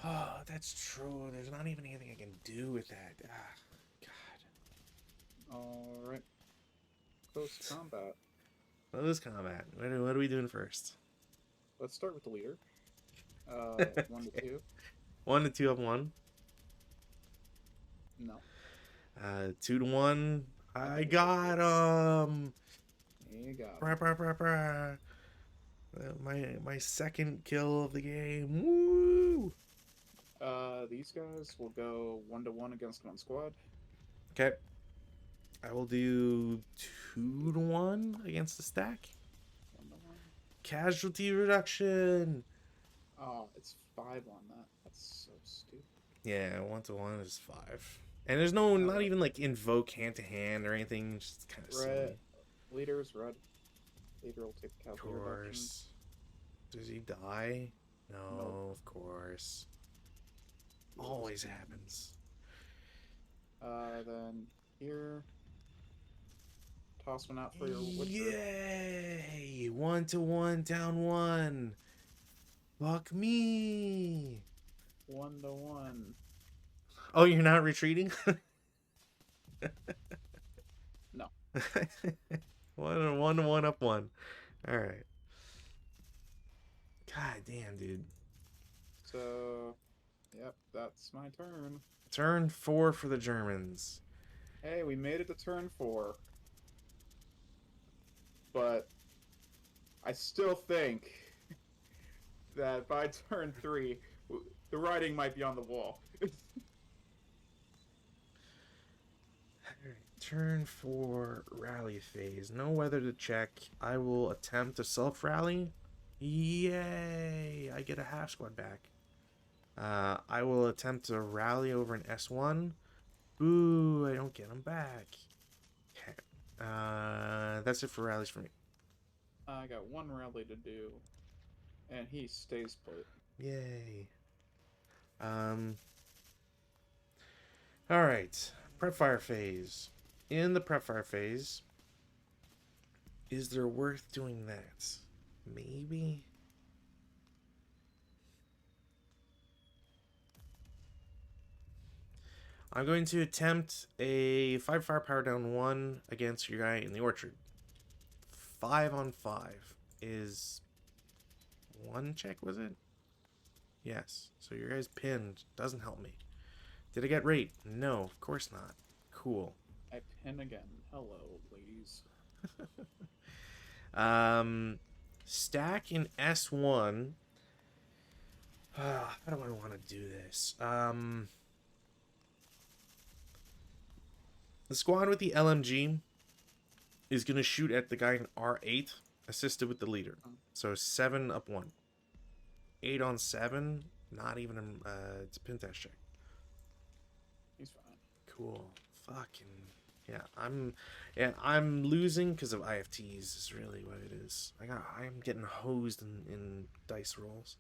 Oh, there. that's true. There's not even anything I can do with that. God. Alright, close combat. What is combat? What are we doing first? Let's start with the leader. 1 to Okay. 2. 1 to 2 up one. No. 2 to 1. I Nice. got You got brah, him. brah, brah, brah. My second kill of the game. Woo! These guys will go 1 to 1 against one squad. Okay. I will do 2 to 1 against the stack. 1 to 1. Casualty reduction. Oh, it's 5 on that. That's so stupid. Yeah, 1 to 1 is 5. And there's no, not Alright. even like invoke hand to hand or anything. Just kind of Red. silly. Leader's red. Leader will take the Of casualty reduction. course. Does he die? Nope. No, of course. Leader's Always green. happens. Then here. Toss one out for your Witcher. Yay! 1 to 1 down 1. Fuck me. 1 to 1. Oh, you're not retreating? No. 1 to 1 up 1. All right. God damn, dude. So, yep, that's my turn. Turn 4 for the Germans. Hey, we made it to turn 4. But I still think that by turn 3, the writing might be on the wall. Turn 4 rally phase. No weather to check. I will attempt to self rally. Yay! I get a half squad back. I will attempt to rally over an S1. Boo! I don't get them back. Okay. That's it for rallies for me. I got 1 rally to do, and he stays put. Yay. Um. All right. Prep fire phase. In the prep fire phase, is there worth doing that? Maybe. I'm going to attempt a 5 firepower down 1 against your guy in the orchard. 5 on 5 is 1 check, was it? Yes. So your guy's pinned. Doesn't help me. Did I get rate? No, of course not. Cool. I pin again. Hello, ladies. Stack in S1. How do I want to do this? The squad with the LMG is going to shoot at the guy in R8, assisted with the leader. So 7 up 1. 8 on 7, not even it's a pin test check. He's fine. Cool. Fucking I'm losing because of IFTs is really what it is. I'm getting hosed in dice rolls.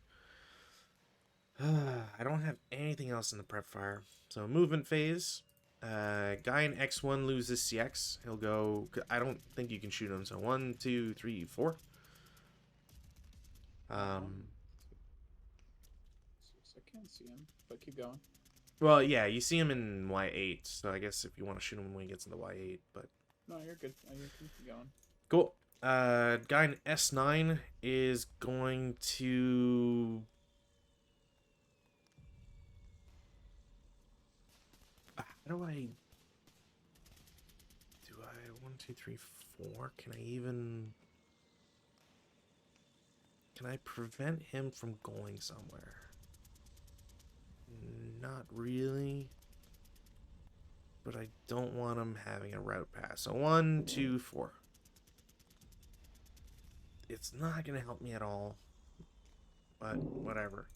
I don't have anything else in the prep fire. So movement phase. Guy in X1 loses CX. He'll go. I don't think you can shoot him. So 1, 2, 3, 4. I can't see him, but keep going. Well, yeah, you see him in Y8. So I guess if you want to shoot him when he gets into Y8, but No, you're good. You can keep going. cool. Guy in S9 is going to. How do I? Do I 1, 2, 3, 4? Can I even? Can I prevent him from going somewhere? Not really. But I don't want him having a route pass. So 1, 2, 4. It's not going to help me at all. But whatever.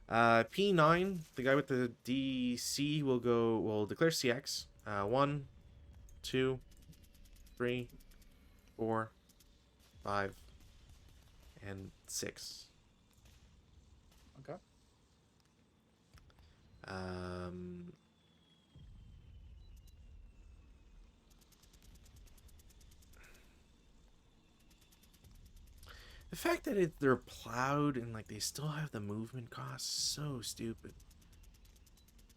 P9, the guy with the DC will declare CX. 1, 2, 3, 4, 5, and 6. Okay. The fact that they're plowed and like they still have the movement costs, so stupid.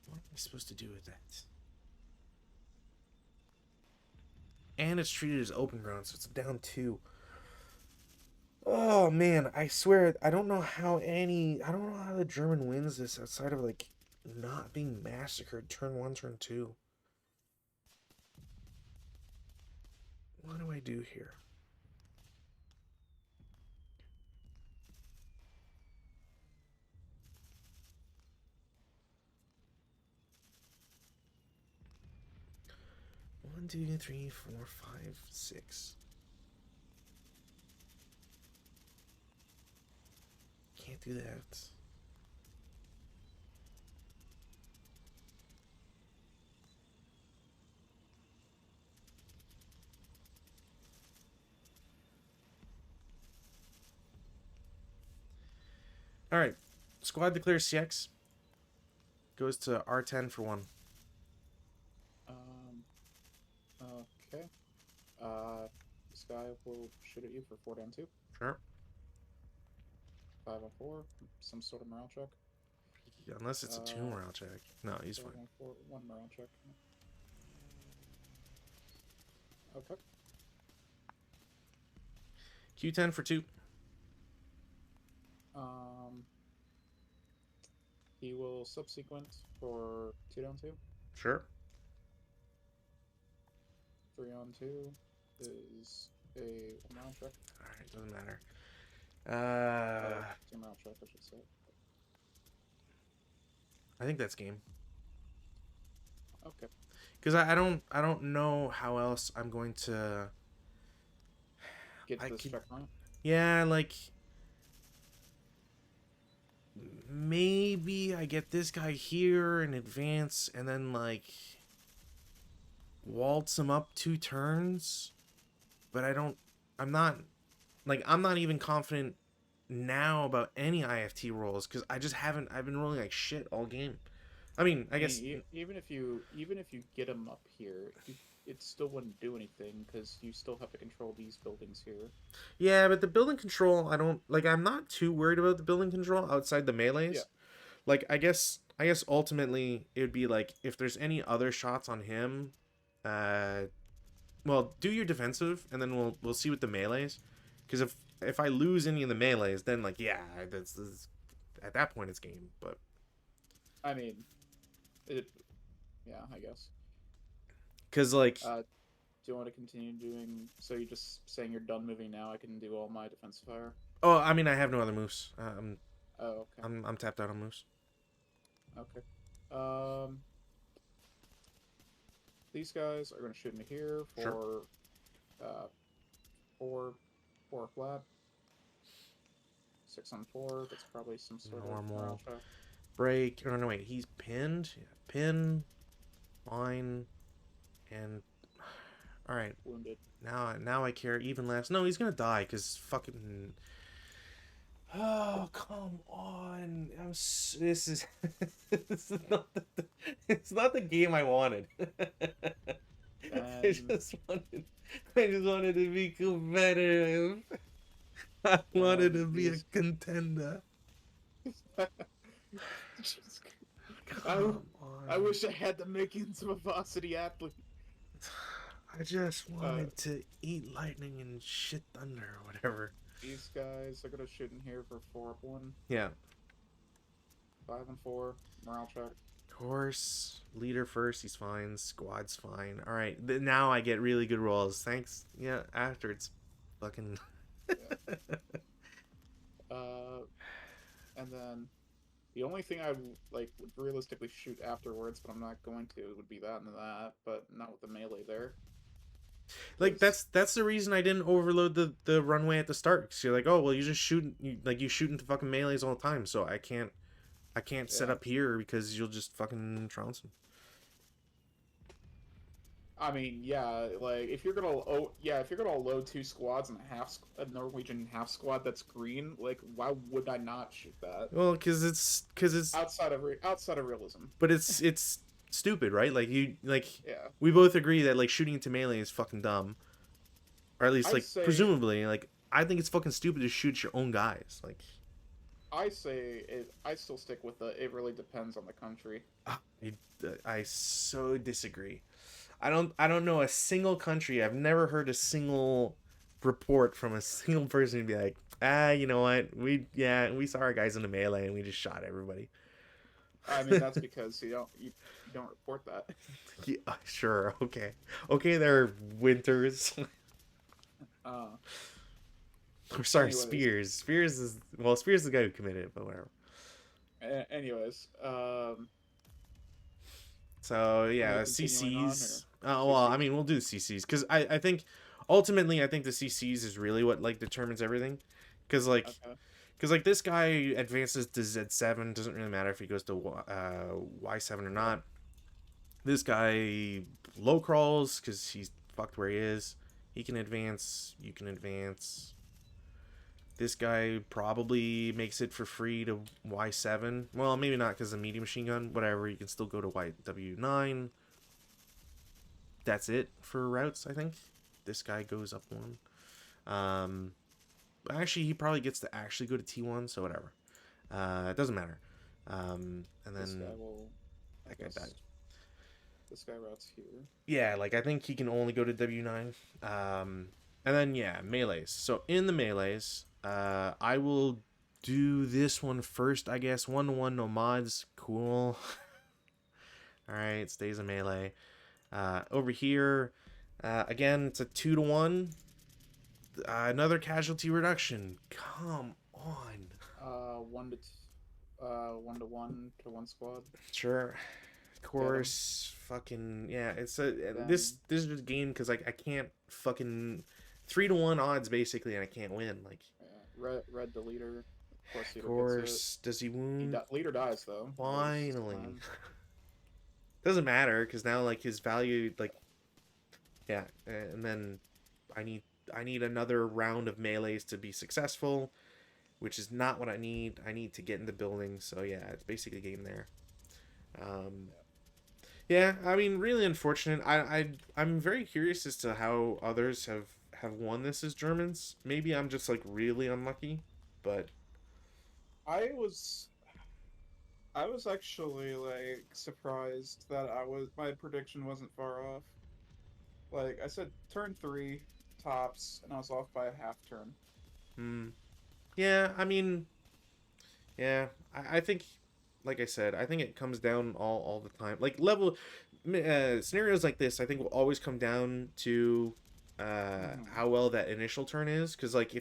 What am I supposed to do with that? And it's treated as open ground, so it's down 2. Oh man, I swear I don't know how the German wins this outside of like not being massacred turn 1, turn 2. What do I do here? One, two, three, four, 5, 6. Can't do that. Alright. Squad declares CX. Goes to R10 for 1. Okay. This guy will shoot at you for 4 down 2. Sure. 5 on 4. Some sort of morale check. Unless it's a 2 morale check. No, he's 5 fine. on 4. 1 morale check. Okay. Q10 for 2. He will subsequent for 2 down 2. Sure. 3 on 2 is a morale check. Alright, doesn't matter. 2 morale check, I should say. I think that's game. Okay. Because I don't know how else I'm going to Get this checkpoint. Yeah, like maybe I get this guy here in advance and then like waltz him up 2 turns. But I'm not even confident now about any IFT rolls because I've been rolling like shit all game. I mean, I guess even if you get him up here, it still wouldn't do anything because you still have to control these buildings here. yeah, but the building control, I'm not too worried about the building control outside the melees. Yeah. Like I guess ultimately it would be like if there's any other shots on him, well, do your defensive and then we'll see with the melees, because if I lose any of the melees, then like yeah, that's at that point it's game. But I mean, yeah, I guess. because like do you want to continue doing? So you're just saying you're done moving now? I can do all my defensive fire. oh, I mean I have no other moves. Oh, okay. I'm tapped out on moves. Okay. These guys are going to shoot into here for Sure. 4 flat. 6 on 4. That's probably some sort of morale check. Break. Oh no, wait. He's pinned. Yeah, pin. Line. And all right. Wounded. Now I care even less. No, he's gonna die because fucking. Oh come on! This is this is not it's not the game I wanted. I just wanted to be competitive. I wanted to be a contender. I wish I had the makings of a varsity athlete. I just wanted to eat lightning and shit thunder or whatever. These guys are gonna shoot in here for 4 up 1. Yeah. 5 and 4. Morale check. Course. Leader first, he's fine. Squad's fine. Alright, now I get really good rolls. Thanks. Yeah, after it's fucking... Yeah. and then the only thing I would realistically shoot afterwards, but I'm not going to, would be that and that, but not with the melee there. Like Because that's the reason I didn't overload the runway at the start. Cause you're like, oh well, you just shoot you shoot into fucking melees all the time, so I can't set yeah, up here because you'll just fucking trounce them. I mean, yeah, like if you're gonna if you're gonna load two squads and a Norwegian half squad that's green, like why would I not shoot that? Well, cause it's Outside of realism. but it's stupid, right? Yeah, We both agree that like shooting into melee is fucking dumb, or at least I like say presumably like I think it's fucking stupid to shoot your own guys. Like I say it. I still stick with the. It really depends on the country. I, I so disagree. I don't know a single country. I've never heard a single report from a single person to be like, you know what? We saw our guys in the melee and we just shot everybody. I mean, that's because you don't report that. Yeah, sure, okay, okay. There are Winters. Uh, Or sorry, anyways, Spears. Spears is the guy who committed it, but whatever. anyways, So are we yeah, continuing on or CCs. Well, I CCs? mean, we'll do CCs because I think ultimately I think the CCs is really what like determines everything, because Okay. this guy advances to Z7, doesn't really matter if he goes to Y7 or not. This guy low crawls because he's fucked where he is. He can advance. You can advance. This guy probably makes it for free to Y7. Well, maybe not because of the medium machine gun. Whatever, you can still go to YW9. That's it for routes, I think. This guy goes up one. Um, actually, he probably gets to actually go to T1, so whatever. It doesn't matter. And This then guy will. I that guy guess died. this guy routes here. Yeah, like I think he can only go to W9. And then yeah, melees. So in the melees, I will do this one first, I guess. 1-1, no mods. Cool. All right, stays a melee. Over here, again, it's a 2-1. Another casualty reduction. Come on. 1 to one squad. Sure. Of Get him. course. Fucking yeah. It's a Then this is a game because like I can't fucking 3-1 odds basically, and I can't win. Like, red the leader. Of course, of leader gets it. course, does he wound? Leader dies though. There's Finally. time. Doesn't matter because now like his value like yeah, and then I need I need another round of melees to be successful, which is not what I need. I need to get in the building. So yeah, it's basically a game there. Um, yeah, I mean, really unfortunate. I'm very curious as to how others have won this as Germans. Maybe I'm just like really unlucky, but I was I was actually like surprised that my prediction wasn't far off. Like I said, turn three tops, and I was off by a half turn. hmm. Yeah, I mean, yeah, I think, like I said, I think it comes down all the time. Like level scenarios like this, I think will always come down to Hmm. how well that initial turn is. Because like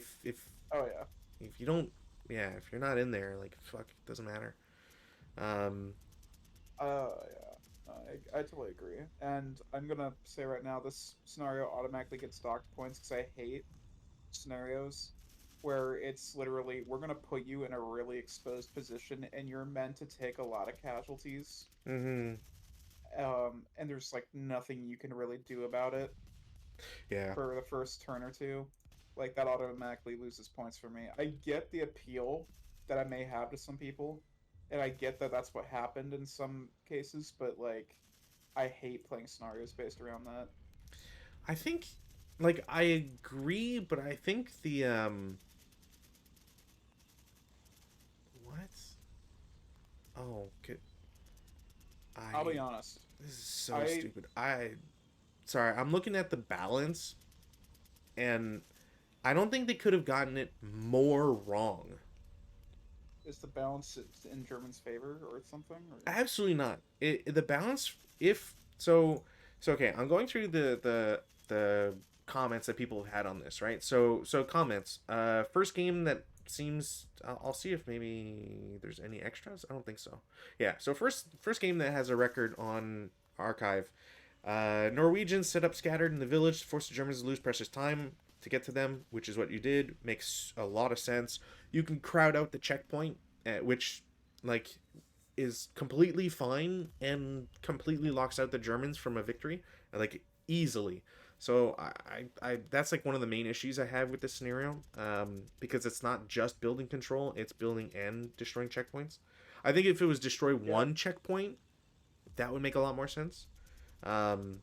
Oh yeah. if you don't, yeah, if you're not in there, like fuck, it doesn't matter. Um, Yeah. I totally agree. And I'm gonna say right now, this scenario automatically gets docked points because I hate scenarios where it's literally we're gonna put you in a really exposed position and you're meant to take a lot of casualties. mm-hmm, And there's like nothing you can really do about it yeah, for the first turn or two. Like that automatically loses points for me. I get the appeal that I may have to some people, and I get that that's what happened in some cases, but like I hate playing scenarios based around that. I think, like I agree, but I think the what? Oh, good. I'll be I honest. This is so I stupid. Sorry, I'm looking at the balance and I don't think they could have gotten it more wrong. Is the balance in German's favor or something? Or Absolutely not. The balance if so okay, I'm going through the comments that people have had on this, right? So comments. First game that seems. I'll see if maybe there's any extras. I don't think so. Yeah. So first game that has a record on archive. Norwegians set up scattered in the village to force the Germans to lose precious time to get to them, which is what you did. Makes a lot of sense. You can crowd out the checkpoint, which like is completely fine and completely locks out the Germans from a victory, like easily. So I that's like one of the main issues I have with this scenario, because it's not just building control; it's building and destroying checkpoints. I think if it was destroy Yeah. one checkpoint, that would make a lot more sense. Um,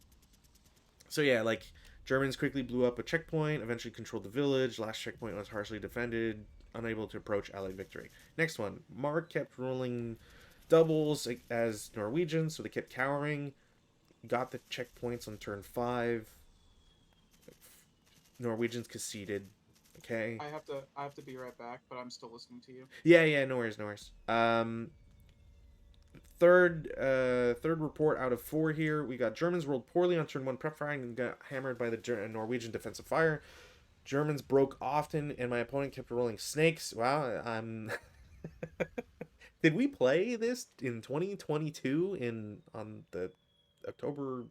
so yeah, like Germans quickly blew up a checkpoint, eventually controlled the village. Last checkpoint was harshly defended, unable to approach Allied victory. Next one, Mark kept rolling doubles as Norwegians, so they kept cowering. Got the checkpoints on turn 5. Norwegians conceded. Okay. I have to be right back, but I'm still listening to you. Yeah, no worries, no worries. Third report out of 4 here. We got Germans rolled poorly on turn 1 prep firing and got hammered by the Norwegian defensive fire. Germans broke often, and my opponent kept rolling snakes. Wow, Did we play this in 2022 in on the October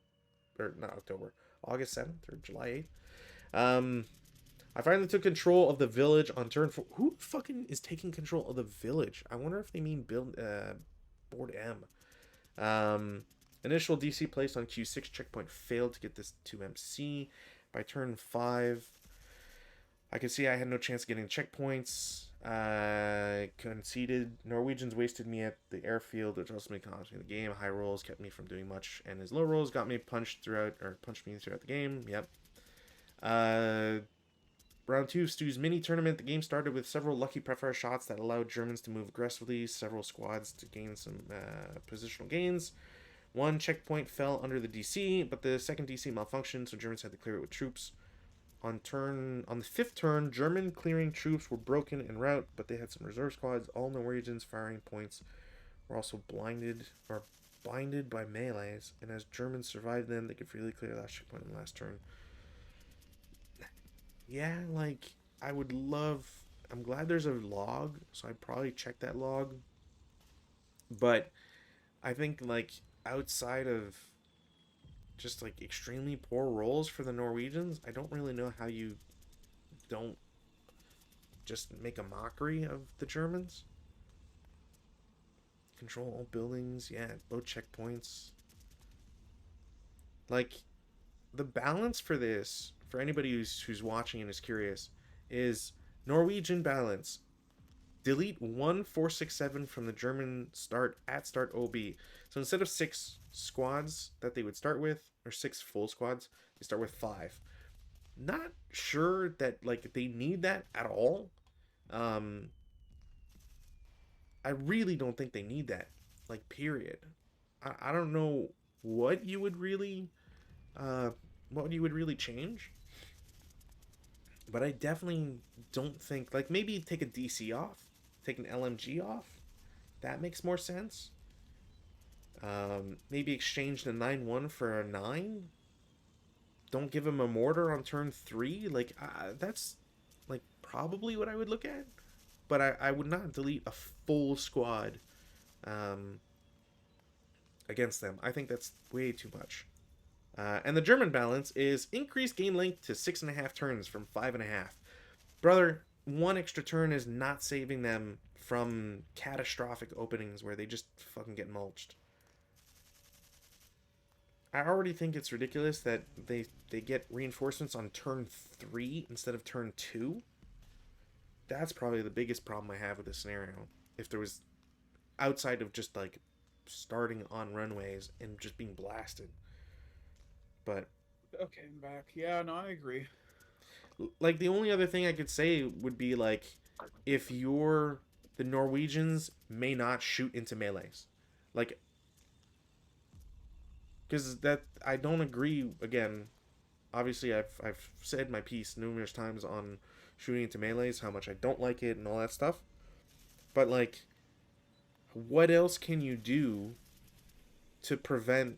or not October, August 7th or July 8th? Um, I finally took control of the village on turn 4. Who fucking is taking control of the village? I wonder if they mean build board M. Um, Initial DC placed on Q6 checkpoint failed to get this to MC. By turn 5, I could see I had no chance of getting checkpoints. Conceded. Norwegians wasted me at the airfield, which also made cost me the game. High rolls kept me from doing much, and his low rolls got me punched me throughout the game. Yep. Uh, Round 2 of Stu's mini tournament. The game started with several lucky prefire shots that allowed Germans to move aggressively, several squads to gain some positional gains. One checkpoint fell under the DC, but the second DC malfunctioned, so Germans had to clear it with troops. On the fifth turn, German clearing troops were broken en route, but they had some reserve squads. All Norwegians firing points were also blinded by melees, and as Germans survived them, they could freely clear the last checkpoint in the last turn. Yeah, like I would love. I'm glad there's a log, so I'd probably check that log. But I think like outside of just like extremely poor rolls for the Norwegians, I don't really know how you don't just make a mockery of the Germans. Control all buildings, yeah, low checkpoints. Like the balance for this, for anybody who's watching and is curious, is Norwegian balance. Delete 1467 from the German start OB. So instead of 6 squads that they would start with, or 6 full squads, they start with 5. Not sure that like they need that at all. Um, I really don't think they need that. Like period. I don't know what you would really uh what you would really change, but I definitely don't think like maybe take a DC off, take an LMG off. That makes more sense. Maybe exchange the 9-1 for a 9. Don't give him a mortar on turn 3. Like that's like probably what I would look at. But I would not delete a full squad um, against them. I think that's way too much. And the German balance is increased game length to 6.5 turns from 5.5. Brother, one extra turn is not saving them from catastrophic openings where they just fucking get mulched. I already think it's ridiculous that they get reinforcements on turn 3 instead of turn 2. That's probably the biggest problem I have with this scenario. If there was outside of just like starting on runways and just being blasted. But Okay, I'm back. Yeah, no, I agree. like the only other thing I could say would be like if you're the Norwegians may not shoot into melees. Like because that I don't agree again. Obviously I've said my piece numerous times on shooting into melees, how much I don't like it and all that stuff. But like what else can you do to prevent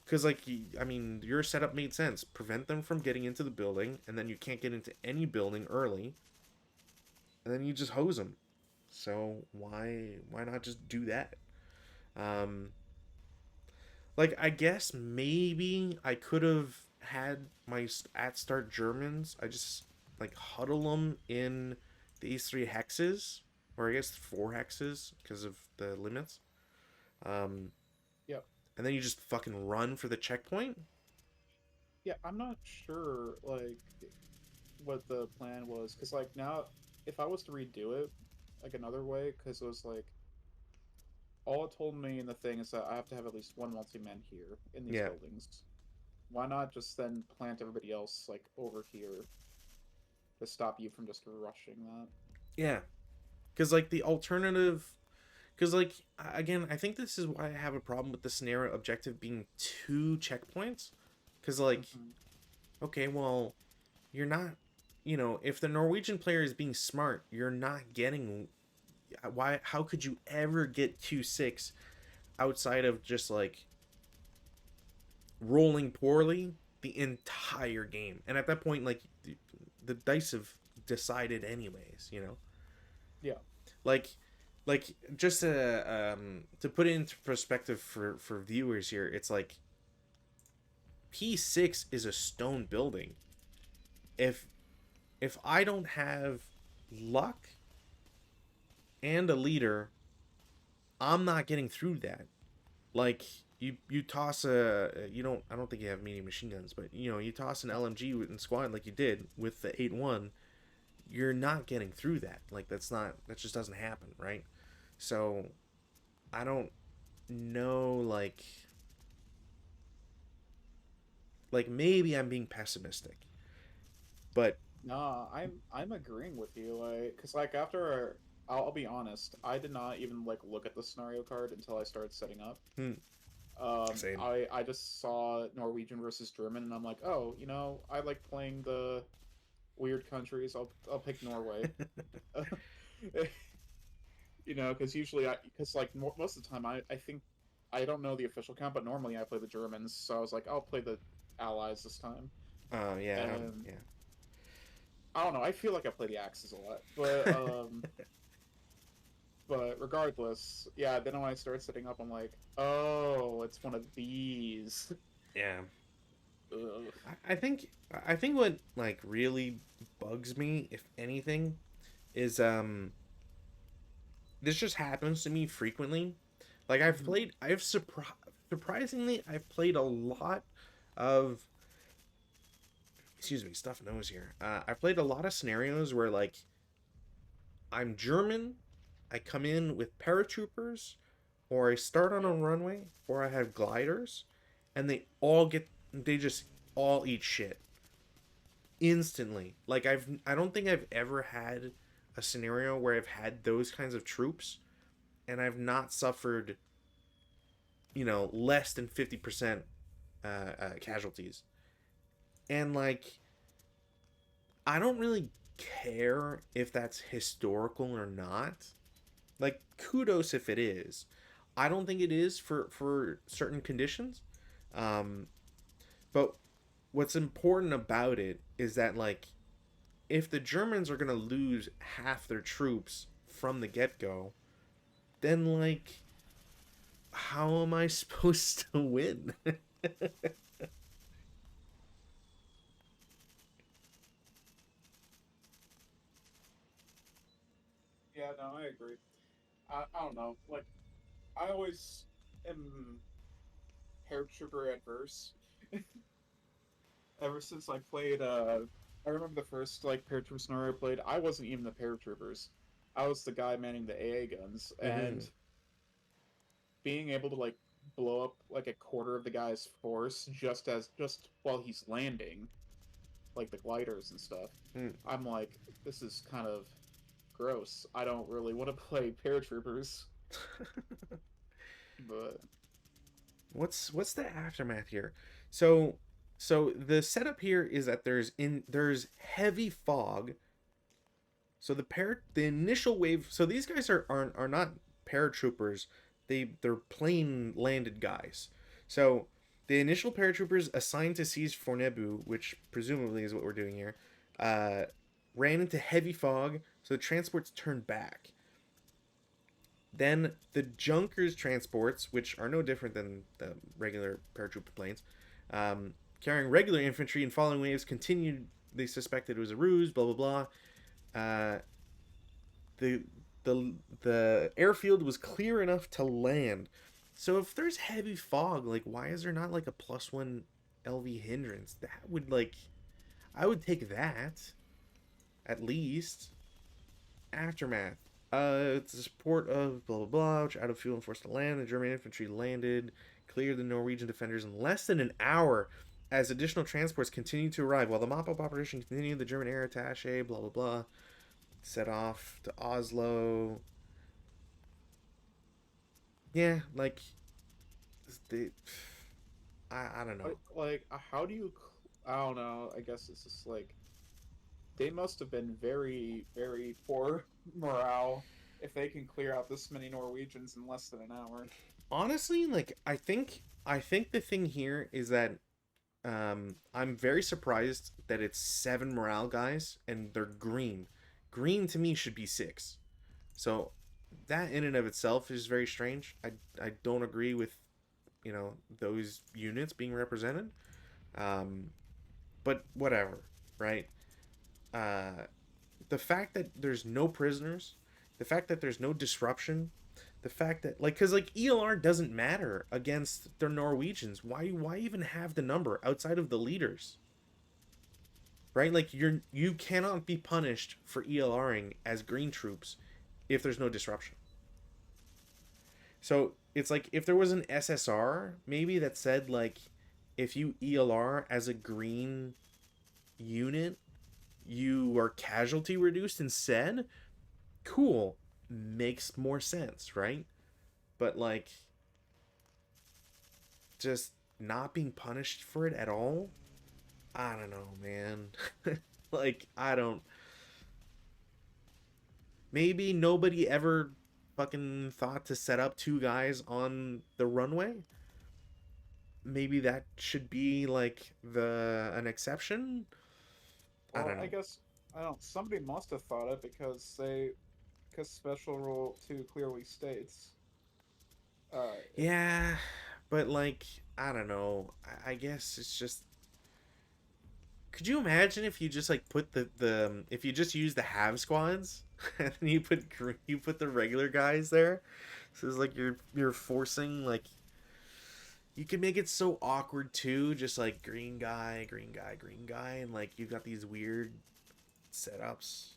because like I mean your setup made sense, prevent them from getting into the building and then you can't get into any building early and then you just hose them. So why not just do that? Um, like I guess maybe I could have had my at start Germans. I just like huddle them in these three hexes, or I guess four hexes because of the limits. Um, Yep. and then you just fucking run for the checkpoint. Yeah, I'm not sure like what the plan was because like now if I was to redo it like another way because it was like all it told me in the thing is that I have to have at least one multi-man here in these Yeah, buildings. Why not just then plant everybody else like over here to stop you from just rushing that? yeah. Because like the alternative, because like again, I think this is why I have a problem with the scenario objective being two checkpoints. Because like, Mm-hmm. okay, well, you're not, if the Norwegian player is being smart, you're not getting why. How could you ever get Q6 outside of just like rolling poorly the entire game? And at that point, like the dice have decided anyways. Yeah. like just to put it into perspective for viewers here, it's like P6 is a stone building. If I don't have luck and a leader, I'm not getting through that. Like you toss a you don't I don't think you have medium machine guns, but you toss an No. LMG in squad like you did with the 8-1, you're not getting through that. Like that just doesn't happen, right? So I don't know, like maybe I'm being pessimistic, but Nah, I'm agreeing with you. Like, cause like after I'll be honest, I did not even like look at the scenario card until I started setting up. hmm, same. I just saw Norwegian versus German, and I'm like, oh, I like playing the weird countries. I'll pick Norway. Because usually because like most of the time I think I don't know the official count, but normally I play the Germans. So I was like, I'll play the Allies this time, Yeah, and yeah. I don't know. I feel like I play the Axis a lot, but regardless, yeah. Then when I started setting up, I'm like, oh, it's one of these. Yeah. Ugh. I think what like really bugs me, if anything, is this just happens to me frequently. Like Mhm. surprisingly I've played a lot of, excuse me, stuffed nose here. I've played a lot of scenarios where like I'm German, I come in with paratroopers, or I start on a Yeah. runway, or I have gliders, and they just all eat shit instantly. Like I don't think I've ever had a scenario where I've had those kinds of troops and I've not suffered, less than 50% casualties. And like I don't really care if that's historical or not. Like kudos if it is. I don't think it is for certain conditions. Um, but what's important about it is that like if the Germans are gonna lose half their troops from the get go, then like how am I supposed to win? Yeah. No, I agree. I don't know. Like I always am paratrooper adverse. Ever since I played, I remember the first like paratrooper scenario I played. I wasn't even the paratroopers. I was the guy manning the AA guns, Mm-hmm. and being able to like blow up like a quarter of the guy's force just while he's landing, like the gliders and stuff. Mm. I'm like, this is kind of gross. I don't really want to play paratroopers, but What's the aftermath here? So so the setup here is that there's heavy fog. So the initial wave. So these guys are not paratroopers. They're plane landed guys. So the initial paratroopers assigned to seize Fornebu, which presumably is what we're doing here, uh, ran into heavy fog, so the transports turned back. Then the Junkers transports, which are no different than the regular paratrooper planes, carrying regular infantry and following waves, continued. They suspected it was a ruse. Blah blah blah. The the airfield was clear enough to land. So if there's heavy fog, like why is there not like a +1 LV hindrance? That would like I would take that at least. Aftermath. It's the support of blah blah blah, which out of fuel and forced to land. The German infantry landed, cleared the Norwegian defenders in less than an hour as additional transports continued to arrive. While the mop-up operation continued, the German air attache, blah blah blah, set off to Oslo. Yeah, like they, I don't know. How do you? I don't know. I guess it's just like they must have been very, very poor morale if they can clear out this many Norwegians in less than an hour. Honestly, like I think the thing here is that I'm very surprised that it's 7 morale guys and they're green. Green to me should be 6. So that in and of itself is very strange. I don't agree with those units being represented. Um, but whatever, right? Uh, the fact that there's no prisoners, the fact that there's no disruption, the fact that because like ELR doesn't matter against the Norwegians. Why even have the number outside of the leaders? Right? Like you cannot be punished for ELRing as green troops if there's no disruption. So it's like if there was an SSR maybe that said like if you ELR as a green unit, you are casualty reduced instead. Cool, makes more sense, right? But like just not being punished for it at all. I don't know, man. Like I don't. Maybe nobody ever fucking thought to set up 2 guys on the runway. Maybe that should be like the an exception. I Well, don't I know. guess I don't. Somebody must have thought it because Special Rule 2 clearly states. If Yeah, but like I don't know. I guess it's just. Could you imagine if you just like put the if you just use the have squads and then you put the regular guys there? So it's like you're forcing like you could make it so awkward too, just like green guy, green guy, green guy, and like you've got these weird setups.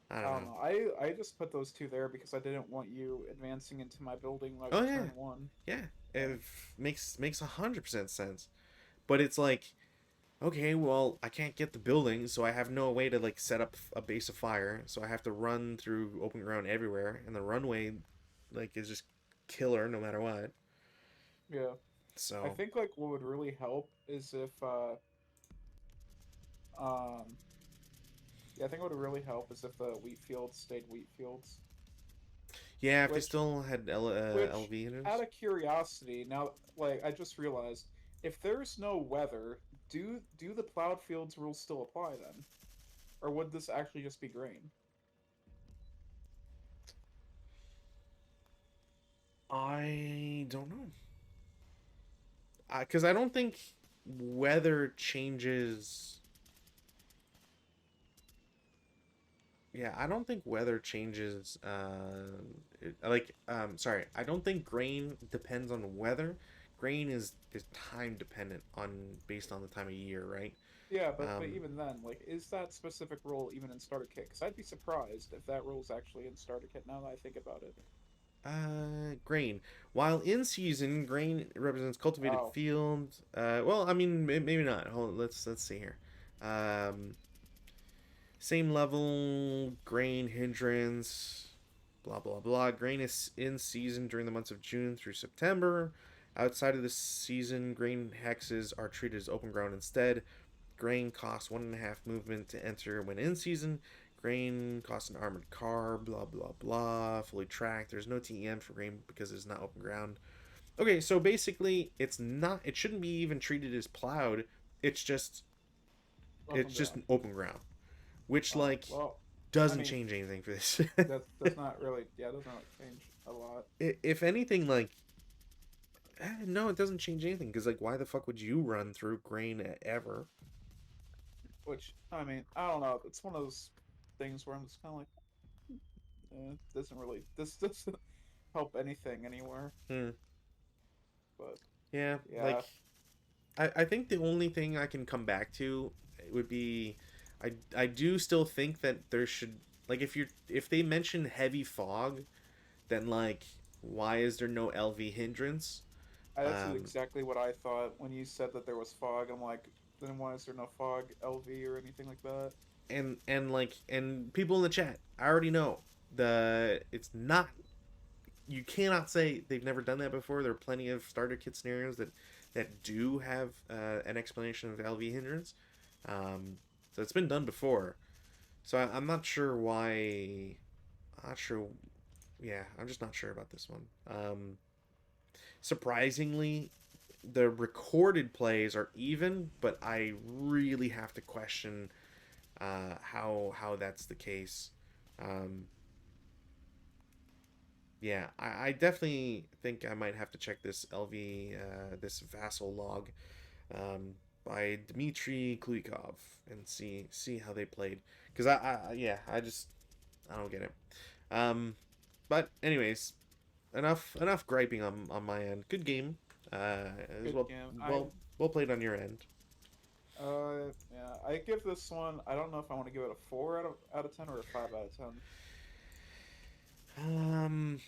I I don't don't know. know. I just put those two there because I didn't want you advancing into my building like Oh yeah, turn one. yeah. Yeah. It makes 100% sense. But it's like, okay, well, I can't get the building, so I have no way to like set up a base of fire. So I have to run through open ground everywhere, and the runway, like, is just killer no matter what. Yeah. I So think like what would really help is if um yeah, I think what would really help is if the wheat fields stayed wheat fields. yeah, if they Which still had which LV out units, of curiosity, now like I just realized if there's no weather, do the plowed fields rules still apply then? Or would this actually just be grain? I don't know. Because I don't think weather changes. Yeah, I don't think weather changes. Sorry, I don't think grain depends on weather. Grain is time dependent on based on the time of year, right? Yeah, but Um, even then, like, is that specific rule even in Starter Kit? Because I'd be surprised if that rule's actually in Starter Kit now that I think about it. Grain. While in season, grain represents cultivated Oh, fields. Well, I mean, maybe not. Hold on, let's see here. Um, Same level, grain hindrance, blah blah blah. Grain is in season during the months of June through September. Outside of the season, grain hexes are treated as open ground instead. Grain costs 1.5 movement to enter when in season. Grain costs an armored car, blah blah blah. Fully tracked. There's no TEM for grain because it's not open ground. Okay, so basically, it's not. It shouldn't be even treated as plowed. It's just open it's just an ground. open ground. which like Well, I doesn't mean, change anything for this. that's not really, yeah, it doesn't really change a lot. If anything, like, no, it doesn't change anything because like, why the fuck would you run through grain ever? Which, I mean, I don't know. It's one of those things where I'm just kind of like, doesn't really, this doesn't help anything anywhere. Hmm. But Yeah, yeah, like I think the only thing I can come back to would be I do still think that there should, like, if they mention heavy fog, then like why is there no LV hindrance? that's Um exactly what I thought when you said that there was fog. I'm like, then why is there no fog LV or anything like that? and like and people in the chat, I already know it's not, you cannot say they've never done that before. There are plenty of starter kit scenarios that do have an explanation of LV hindrance. So it's been done before. So I'm not sure why. I'm not sure. Yeah, I'm just not sure about this one. Surprisingly, the recorded plays are even, but I really have to question how that's the case. Um, yeah, I definitely think I might have to check this LV, this vassal log, by Dmitry Kulikov and see how they played. Because yeah, I don't get it. Um, but anyways, enough griping on my end. Good game. As Good well, game. well played on your end. Yeah, I give this one. I don't know if I want to give it a 4 out of 10 or a 5 out of 10. Um,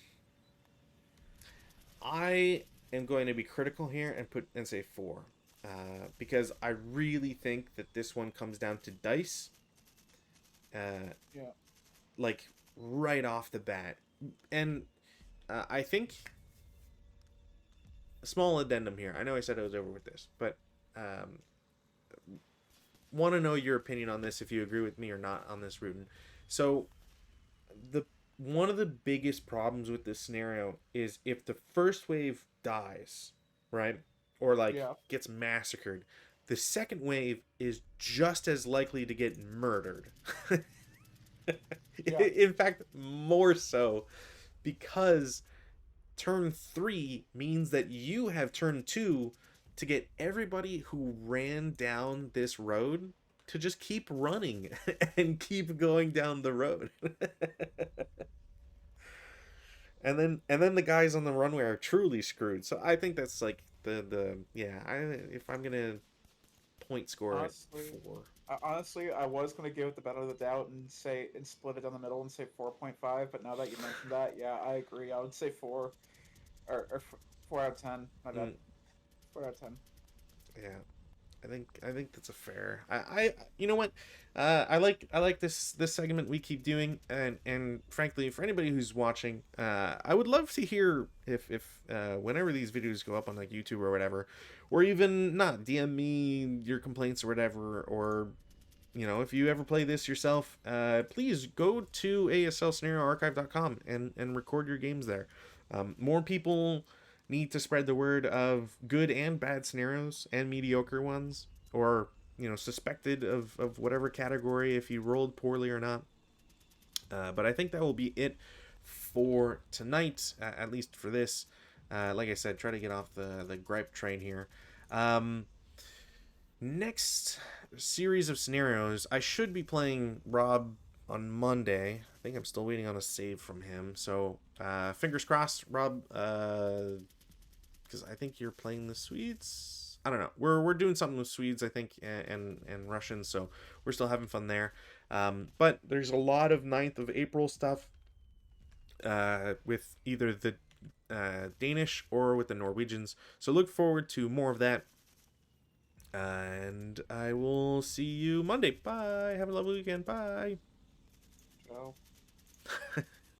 I am going to be critical here and say 4, because I really think that this one comes down to dice. Uh, Yeah, like right off the bat, and I think a small addendum here. I know I said I was over with this, but um, want to know your opinion on this, if you agree with me or not on this, Rutin. So the one of the biggest problems with this scenario is if the first wave dies, right? Or like yeah, gets massacred, the second wave is just as likely to get murdered. yeah, In fact, more so, because turn 3 means that you have turn 2 to get everybody who ran down this road to just keep running and keep going down the road. And then the guys on the runway are truly screwed. So I think that's like the yeah, if I'm going to point score it, honestly, 4. I was gonna give it the benefit of the doubt and say and split it down the middle and say 4.5. But now that you mentioned that, yeah, I agree. I would say 4 or 4 out of 10. My bad. Mm, 4 out of 10. yeah. I think that's a fair. I you know what, I like this segment we keep doing, and frankly, for anybody who's watching, I would love to hear if whenever these videos go up on like YouTube or whatever, or even not, DM me your complaints or whatever, or if you ever play this yourself, please go to aslscenarioarchive.com and record your games there. More people need to spread the word of good and bad scenarios and mediocre ones, or suspected of whatever category, if you rolled poorly or not. But I think that will be it for tonight, at least for this. Like I said, try to get off the gripe train here. Next series of scenarios, I should be playing Rob on Monday. I think I'm still waiting on a save from him. So fingers crossed, Rob, because I think you're playing the Swedes. I don't know. We're doing something with Swedes, I think, and Russians. So we're still having fun there. But there's a lot of 9th of April stuff, with either the Danish or with the Norwegians. So look forward to more of that. And I will see you Monday. Bye. Have a lovely weekend. Bye. Ciao.